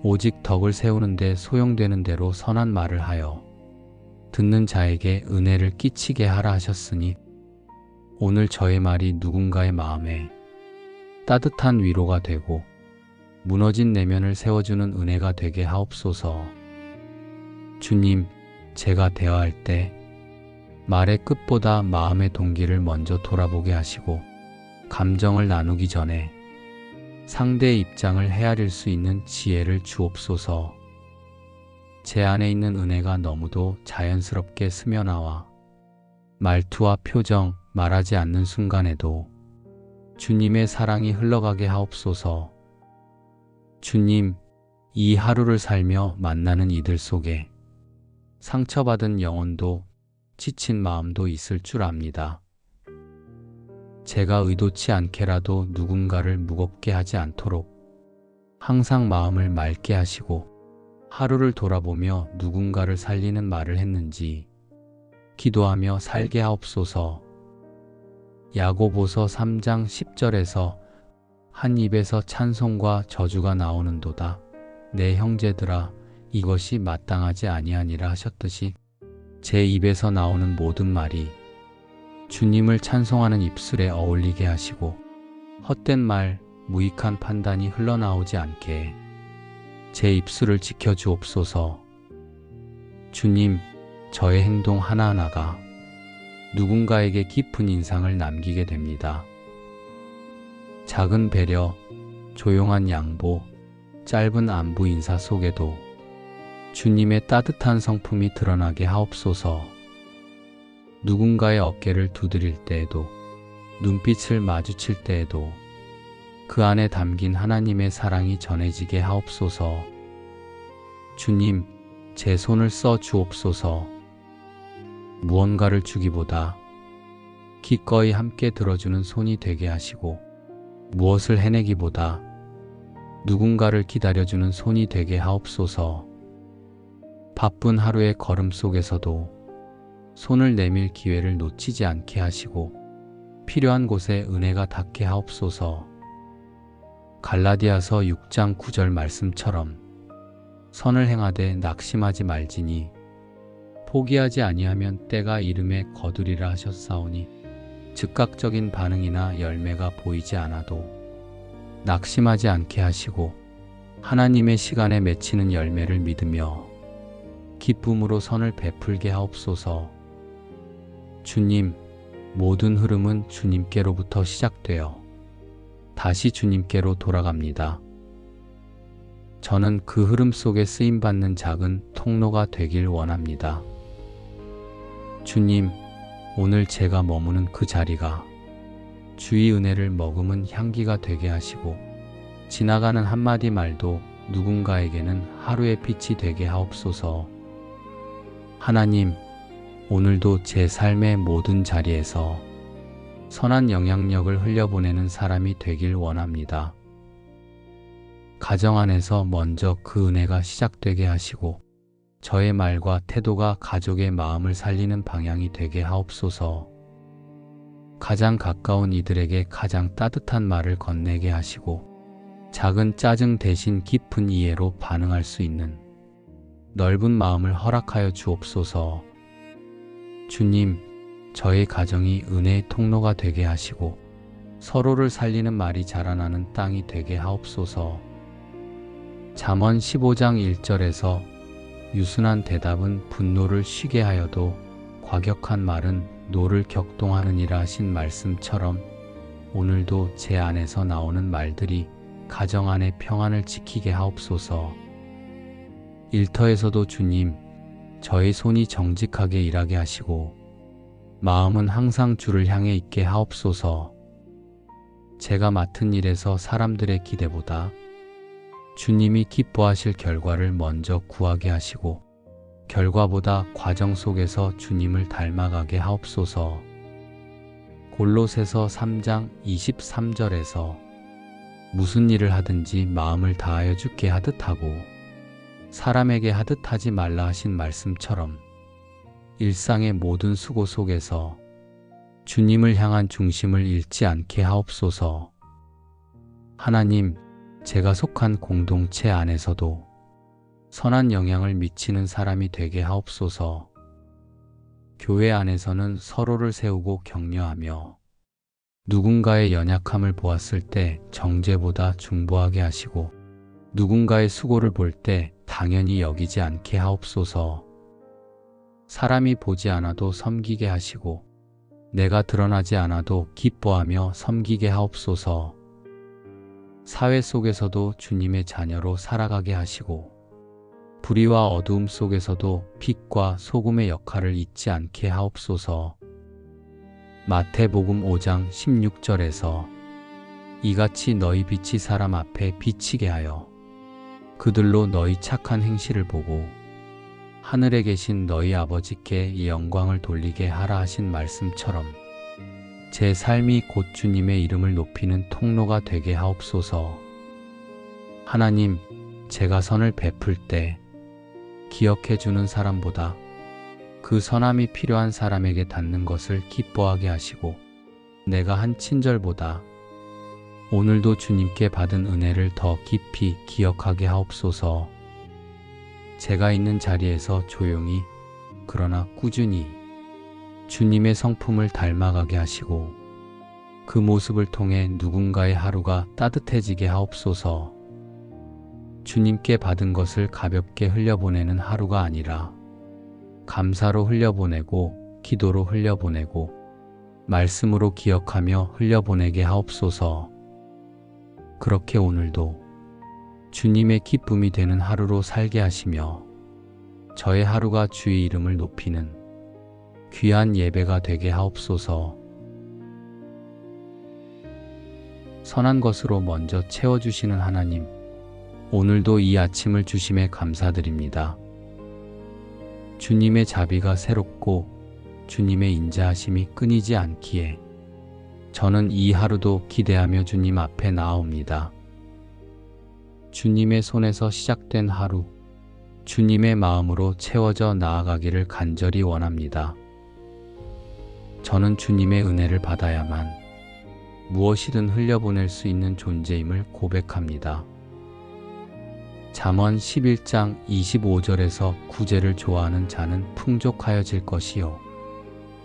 오직 덕을 세우는데 소용되는 대로 선한 말을 하여 듣는 자에게 은혜를 끼치게 하라 하셨으니 오늘 저의 말이 누군가의 마음에 따뜻한 위로가 되고 무너진 내면을 세워주는 은혜가 되게 하옵소서. 주님, 제가 대화할 때 말의 끝보다 마음의 동기를 먼저 돌아보게 하시고 감정을 나누기 전에 상대의 입장을 헤아릴 수 있는 지혜를 주옵소서. 제 안에 있는 은혜가 너무도 자연스럽게 스며나와 말투와 표정, 말하지 않는 순간에도 주님의 사랑이 흘러가게 하옵소서. 주님, 이 하루를 살며 만나는 이들 속에 상처받은 영혼도 지친 마음도 있을 줄 압니다. 제가 의도치 않게라도 누군가를 무겁게 하지 않도록 항상 마음을 맑게 하시고 하루를 돌아보며 누군가를 살리는 말을 했는지 기도하며 살게 하옵소서. 야고보서 3장 10절에서 한 입에서 찬송과 저주가 나오는도다. 내 형제들아, 이것이 마땅하지 아니하니라 하셨듯이 제 입에서 나오는 모든 말이 주님을 찬송하는 입술에 어울리게 하시고 헛된 말, 무익한 판단이 흘러나오지 않게 제 입술을 지켜주옵소서. 주님, 저의 행동 하나하나가 누군가에게 깊은 인상을 남기게 됩니다. 작은 배려, 조용한 양보, 짧은 안부 인사 속에도 주님의 따뜻한 성품이 드러나게 하옵소서. 누군가의 어깨를 두드릴 때에도, 눈빛을 마주칠 때에도 그 안에 담긴 하나님의 사랑이 전해지게 하옵소서. 주님, 제 손을 써 주옵소서. 무언가를 주기보다 기꺼이 함께 들어주는 손이 되게 하시고 무엇을 해내기보다 누군가를 기다려주는 손이 되게 하옵소서. 바쁜 하루의 걸음 속에서도 손을 내밀 기회를 놓치지 않게 하시고 필요한 곳에 은혜가 닿게 하옵소서. 갈라디아서 6장 9절 말씀처럼 선을 행하되 낙심하지 말지니 포기하지 아니하면 때가 이름에 거두리라 하셨사오니, 즉각적인 반응이나 열매가 보이지 않아도 낙심하지 않게 하시고 하나님의 시간에 맺히는 열매를 믿으며 기쁨으로 선을 베풀게 하옵소서. 주님, 모든 흐름은 주님께로부터 시작되어 다시 주님께로 돌아갑니다. 저는 그 흐름 속에 쓰임받는 작은 통로가 되길 원합니다. 주님, 오늘 제가 머무는 그 자리가 주의 은혜를 머금은 향기가 되게 하시고 지나가는 한마디 말도 누군가에게는 하루의 빛이 되게 하옵소서. 하나님, 오늘도 제 삶의 모든 자리에서 선한 영향력을 흘려보내는 사람이 되길 원합니다. 가정 안에서 먼저 그 은혜가 시작되게 하시고 저의 말과 태도가 가족의 마음을 살리는 방향이 되게 하옵소서. 가장 가까운 이들에게 가장 따뜻한 말을 건네게 하시고 작은 짜증 대신 깊은 이해로 반응할 수 있는 넓은 마음을 허락하여 주옵소서. 주님, 저의 가정이 은혜의 통로가 되게 하시고 서로를 살리는 말이 자라나는 땅이 되게 하옵소서. 잠언 15장 1절에서 유순한 대답은 분노를 쉬게 하여도 과격한 말은 노를 격동하느니라 하신 말씀처럼 오늘도 제 안에서 나오는 말들이 가정 안의 평안을 지키게 하옵소서. 일터에서도 주님, 저의 손이 정직하게 일하게 하시고 마음은 항상 주를 향해 있게 하옵소서. 제가 맡은 일에서 사람들의 기대보다 주님이 기뻐하실 결과를 먼저 구하게 하시고 결과보다 과정 속에서 주님을 닮아가게 하옵소서. 골로새서 3장 23절에서 무슨 일을 하든지 마음을 다하여 주께 하듯 하고 사람에게 하듯 하지 말라 하신 말씀처럼 일상의 모든 수고 속에서 주님을 향한 중심을 잃지 않게 하옵소서. 하나님, 제가 속한 공동체 안에서도 선한 영향을 미치는 사람이 되게 하옵소서. 교회 안에서는 서로를 세우고 격려하며 누군가의 연약함을 보았을 때 정죄보다 중보하게 하시고 누군가의 수고를 볼 때 당연히 여기지 않게 하옵소서. 사람이 보지 않아도 섬기게 하시고 내가 드러나지 않아도 기뻐하며 섬기게 하옵소서. 사회 속에서도 주님의 자녀로 살아가게 하시고 불의와 어두움 속에서도 빛과 소금의 역할을 잊지 않게 하옵소서. 마태복음 5장 16절에서 이같이 너희 빛이 사람 앞에 비치게 하여 그들로 너희 착한 행실을 보고 하늘에 계신 너희 아버지께 이 영광을 돌리게 하라 하신 말씀처럼 제 삶이 곧 주님의 이름을 높이는 통로가 되게 하옵소서. 하나님, 제가 선을 베풀 때 기억해 주는 사람보다 그 선함이 필요한 사람에게 닿는 것을 기뻐하게 하시고 내가 한 친절보다 오늘도 주님께 받은 은혜를 더 깊이 기억하게 하옵소서. 제가 있는 자리에서 조용히 그러나 꾸준히 주님의 성품을 닮아가게 하시고 그 모습을 통해 누군가의 하루가 따뜻해지게 하옵소서. 주님께 받은 것을 가볍게 흘려보내는 하루가 아니라 감사로 흘려보내고 기도로 흘려보내고 말씀으로 기억하며 흘려보내게 하옵소서. 그렇게 오늘도 주님의 기쁨이 되는 하루로 살게 하시며 저의 하루가 주의 이름을 높이는 귀한 예배가 되게 하옵소서. 선한 것으로 먼저 채워주시는 하나님, 오늘도 이 아침을 주심에 감사드립니다. 주님의 자비가 새롭고 주님의 인자하심이 끊이지 않기에 저는 이 하루도 기대하며 주님 앞에 나아옵니다. 주님의 손에서 시작된 하루, 주님의 마음으로 채워져 나아가기를 간절히 원합니다. 저는 주님의 은혜를 받아야만 무엇이든 흘려보낼 수 있는 존재임을 고백합니다. 잠언 11장 25절에서 구제를 좋아하는 자는 풍족하여질 것이요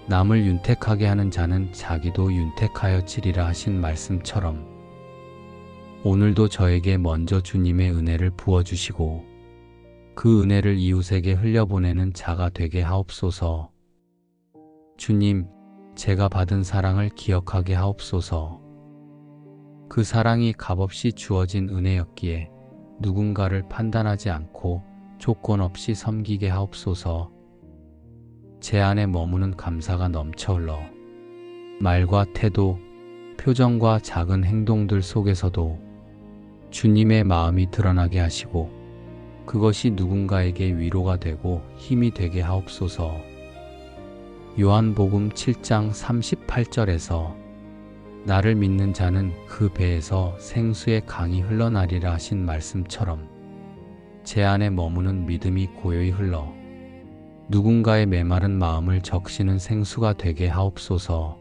남을 윤택하게 하는 자는 자기도 윤택하여지리라 하신 말씀처럼 오늘도 저에게 먼저 주님의 은혜를 부어주시고 그 은혜를 이웃에게 흘려보내는 자가 되게 하옵소서. 주님, 제가 받은 사랑을 기억하게 하옵소서. 그 사랑이 값없이 주어진 은혜였기에 누군가를 판단하지 않고 조건 없이 섬기게 하옵소서. 제 안에 머무는 감사가 넘쳐 흘러 말과 태도, 표정과 작은 행동들 속에서도 주님의 마음이 드러나게 하시고 그것이 누군가에게 위로가 되고 힘이 되게 하옵소서. 요한복음 7장 38절에서 나를 믿는 자는 그 배에서 생수의 강이 흘러나리라 하신 말씀처럼 제 안에 머무는 믿음이 고요히 흘러 누군가의 메마른 마음을 적시는 생수가 되게 하옵소서.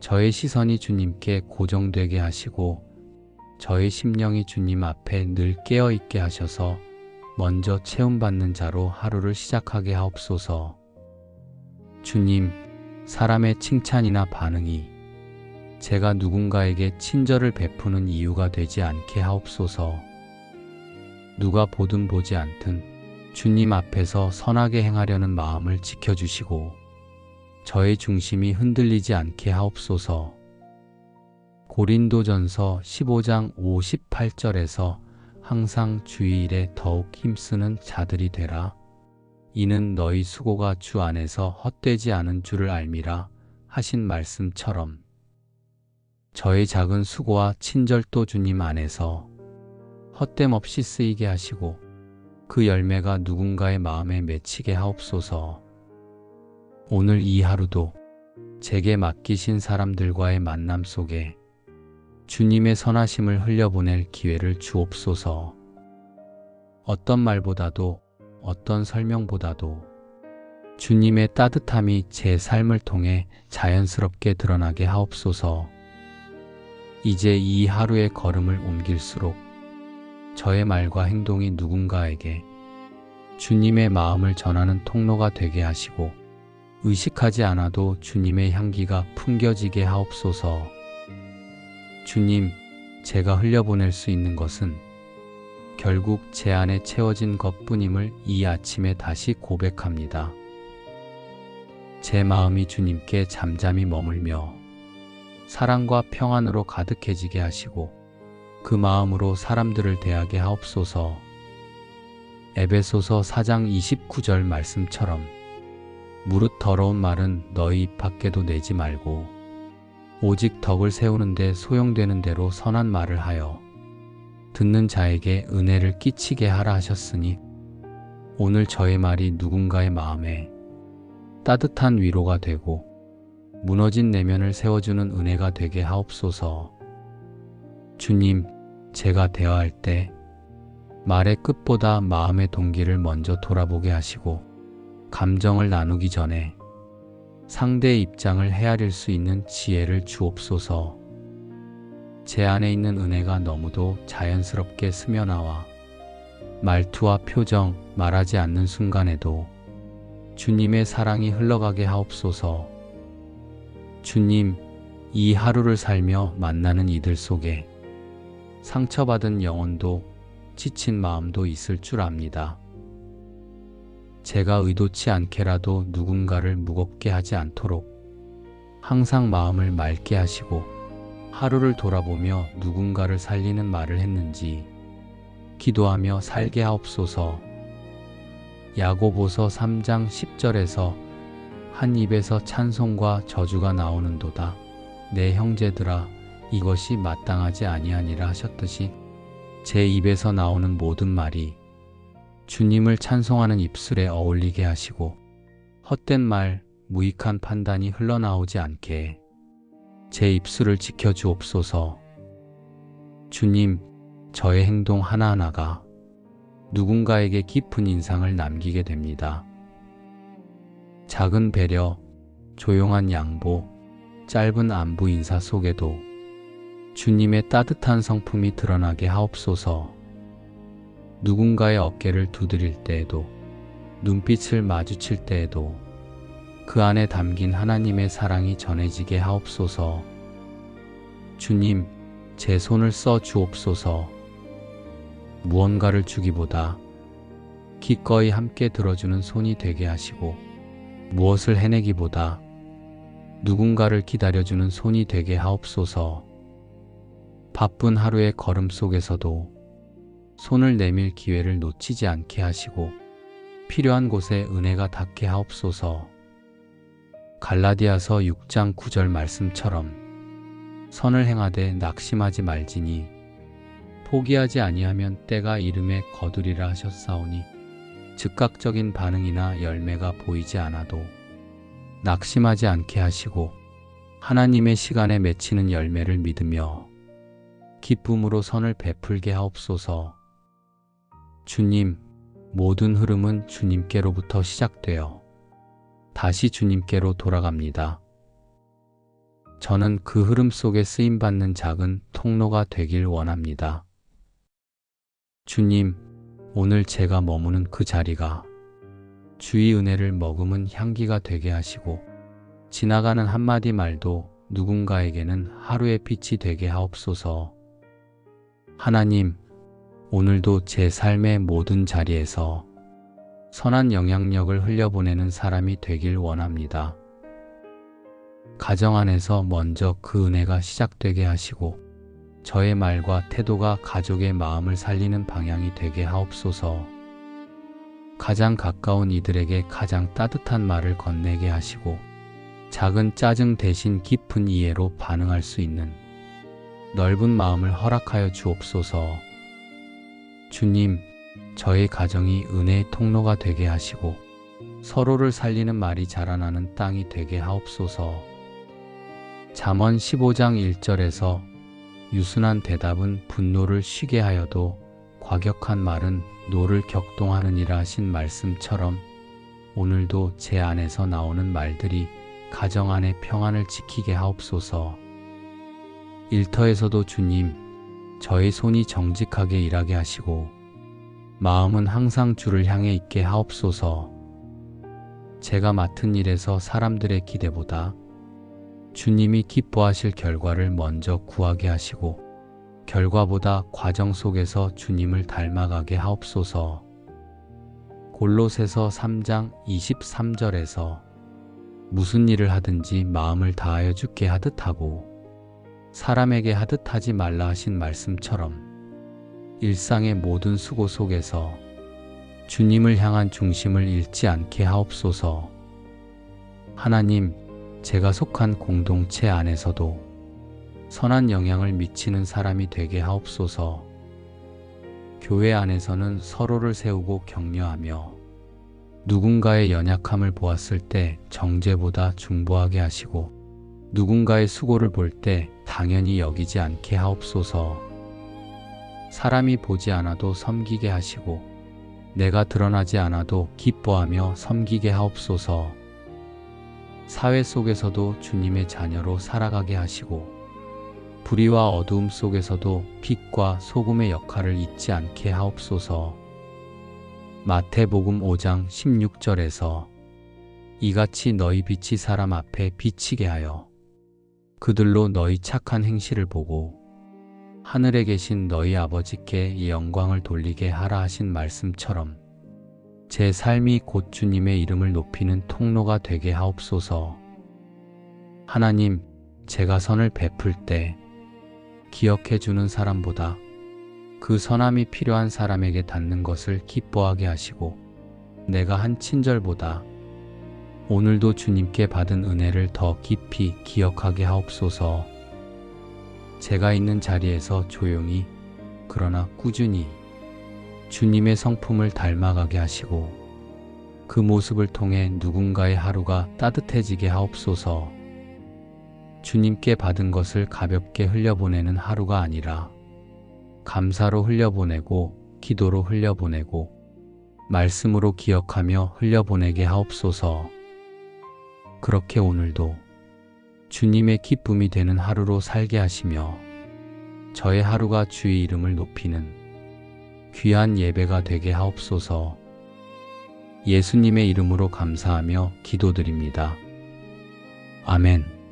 저의 시선이 주님께 고정되게 하시고 저의 심령이 주님 앞에 늘 깨어있게 하셔서 먼저 채움받는 자로 하루를 시작하게 하옵소서. 주님, 사람의 칭찬이나 반응이 제가 누군가에게 친절을 베푸는 이유가 되지 않게 하옵소서. 누가 보든 보지 않든 주님 앞에서 선하게 행하려는 마음을 지켜주시고 저의 중심이 흔들리지 않게 하옵소서. 고린도전서 15장 58절에서 항상 주의 일에 더욱 힘쓰는 자들이 되라. 이는 너희 수고가 주 안에서 헛되지 않은 줄을 알미라 하신 말씀처럼 저의 작은 수고와 친절도 주님 안에서 헛됨 없이 쓰이게 하시고 그 열매가 누군가의 마음에 맺히게 하옵소서. 오늘 이 하루도 제게 맡기신 사람들과의 만남 속에 주님의 선하심을 흘려보낼 기회를 주옵소서. 어떤 말보다도 어떤 설명보다도 주님의 따뜻함이 제 삶을 통해 자연스럽게 드러나게 하옵소서. 이제 이 하루의 걸음을 옮길수록 저의 말과 행동이 누군가에게 주님의 마음을 전하는 통로가 되게 하시고 의식하지 않아도 주님의 향기가 풍겨지게 하옵소서. 주님, 제가 흘려보낼 수 있는 것은 결국 제 안에 채워진 것뿐임을 이 아침에 다시 고백합니다. 제 마음이 주님께 잠잠히 머물며 사랑과 평안으로 가득해지게 하시고 그 마음으로 사람들을 대하게 하옵소서. 에베소서 4장 29절 말씀처럼 무릇 더러운 말은 너희 입 밖에도 내지 말고 오직 덕을 세우는데 소용되는 대로 선한 말을 하여 듣는 자에게 은혜를 끼치게 하라 하셨으니 오늘 저의 말이 누군가의 마음에 따뜻한 위로가 되고 무너진 내면을 세워주는 은혜가 되게 하옵소서. 주님, 제가 대화할 때 말의 끝보다 마음의 동기를 먼저 돌아보게 하시고 감정을 나누기 전에 상대의 입장을 헤아릴 수 있는 지혜를 주옵소서. 제 안에 있는 은혜가 너무도 자연스럽게 스며나와 말투와 표정, 말하지 않는 순간에도 주님의 사랑이 흘러가게 하옵소서. 주님, 이 하루를 살며 만나는 이들 속에 상처받은 영혼도 지친 마음도 있을 줄 압니다. 제가 의도치 않게라도 누군가를 무겁게 하지 않도록 항상 마음을 맑게 하시고 하루를 돌아보며 누군가를 살리는 말을 했는지 기도하며 살게 하옵소서. 야고보서 3장 10절에서 한 입에서 찬송과 저주가 나오는도다. 내 형제들아, 이것이 마땅하지 아니하니라 하셨듯이 제 입에서 나오는 모든 말이 주님을 찬송하는 입술에 어울리게 하시고 헛된 말, 무익한 판단이 흘러나오지 않게 제 입술을 지켜주옵소서. 주님, 저의 행동 하나하나가 누군가에게 깊은 인상을 남기게 됩니다. 작은 배려, 조용한 양보, 짧은 안부 인사 속에도 주님의 따뜻한 성품이 드러나게 하옵소서. 누군가의 어깨를 두드릴 때에도, 눈빛을 마주칠 때에도 그 안에 담긴 하나님의 사랑이 전해지게 하옵소서. 주님, 제 손을 써 주옵소서. 무언가를 주기보다 기꺼이 함께 들어주는 손이 되게 하시고, 무엇을 해내기보다 누군가를 기다려주는 손이 되게 하옵소서. 바쁜 하루의 걸음 속에서도 손을 내밀 기회를 놓치지 않게 하시고, 필요한 곳에 은혜가 닿게 하옵소서. 갈라디아서 6장 9절 말씀처럼 선을 행하되 낙심하지 말지니 포기하지 아니하면 때가 이름에 거두리라 하셨사오니, 즉각적인 반응이나 열매가 보이지 않아도 낙심하지 않게 하시고 하나님의 시간에 맺히는 열매를 믿으며 기쁨으로 선을 베풀게 하옵소서. 주님, 모든 흐름은 주님께로부터 시작되어 다시 주님께로 돌아갑니다. 저는 그 흐름 속에 쓰임받는 작은 통로가 되길 원합니다. 주님, 오늘 제가 머무는 그 자리가 주의 은혜를 머금은 향기가 되게 하시고, 지나가는 한마디 말도 누군가에게는 하루의 빛이 되게 하옵소서. 하나님, 오늘도 제 삶의 모든 자리에서 선한 영향력을 흘려보내는 사람이 되길 원합니다. 가정 안에서 먼저 그 은혜가 시작되게 하시고, 저의 말과 태도가 가족의 마음을 살리는 방향이 되게 하옵소서. 가장 가까운 이들에게 가장 따뜻한 말을 건네게 하시고, 작은 짜증 대신 깊은 이해로 반응할 수 있는 넓은 마음을 허락하여 주옵소서. 주님, 저의 가정이 은혜의 통로가 되게 하시고, 서로를 살리는 말이 자라나는 땅이 되게 하옵소서. 잠언 15장 1절에서 유순한 대답은 분노를 쉬게 하여도 과격한 말은 노를 격동하느니라 하신 말씀처럼, 오늘도 제 안에서 나오는 말들이 가정 안의 평안을 지키게 하옵소서. 일터에서도 주님, 저의 손이 정직하게 일하게 하시고 마음은 항상 주를 향해 있게 하옵소서. 제가 맡은 일에서 사람들의 기대보다 주님이 기뻐하실 결과를 먼저 구하게 하시고, 결과보다 과정 속에서 주님을 닮아가게 하옵소서. 골로새서 3장 23절에서 무슨 일을 하든지 마음을 다하여 주께 하듯 하고 사람에게 하듯 하지 말라 하신 말씀처럼, 일상의 모든 수고 속에서 주님을 향한 중심을 잃지 않게 하옵소서. 하나님, 제가 속한 공동체 안에서도 선한 영향을 미치는 사람이 되게 하옵소서. 교회 안에서는 서로를 세우고 격려하며 누군가의 연약함을 보았을 때 정죄보다 중보하게 하시고, 누군가의 수고를 볼 때 당연히 여기지 않게 하옵소서. 사람이 보지 않아도 섬기게 하시고, 내가 드러나지 않아도 기뻐하며 섬기게 하옵소서. 사회 속에서도 주님의 자녀로 살아가게 하시고, 불의와 어두움 속에서도 빛과 소금의 역할을 잊지 않게 하옵소서. 마태복음 5장 16절에서 이같이 너희 빛이 사람 앞에 비치게 하여 그들로 너희 착한 행실을 보고 하늘에 계신 너희 아버지께 이 영광을 돌리게 하라 하신 말씀처럼, 제 삶이 곧 주님의 이름을 높이는 통로가 되게 하옵소서. 하나님, 제가 선을 베풀 때 기억해 주는 사람보다 그 선함이 필요한 사람에게 닿는 것을 기뻐하게 하시고, 내가 한 친절보다 오늘도 주님께 받은 은혜를 더 깊이 기억하게 하옵소서. 제가 있는 자리에서 조용히 그러나 꾸준히 주님의 성품을 닮아가게 하시고, 그 모습을 통해 누군가의 하루가 따뜻해지게 하옵소서. 주님께 받은 것을 가볍게 흘려보내는 하루가 아니라 감사로 흘려보내고 기도로 흘려보내고 말씀으로 기억하며 흘려보내게 하옵소서. 그렇게 오늘도 주님의 기쁨이 되는 하루로 살게 하시며 저의 하루가 주의 이름을 높이는 귀한 예배가 되게 하옵소서. 예수님의 이름으로 감사하며 기도드립니다. 아멘.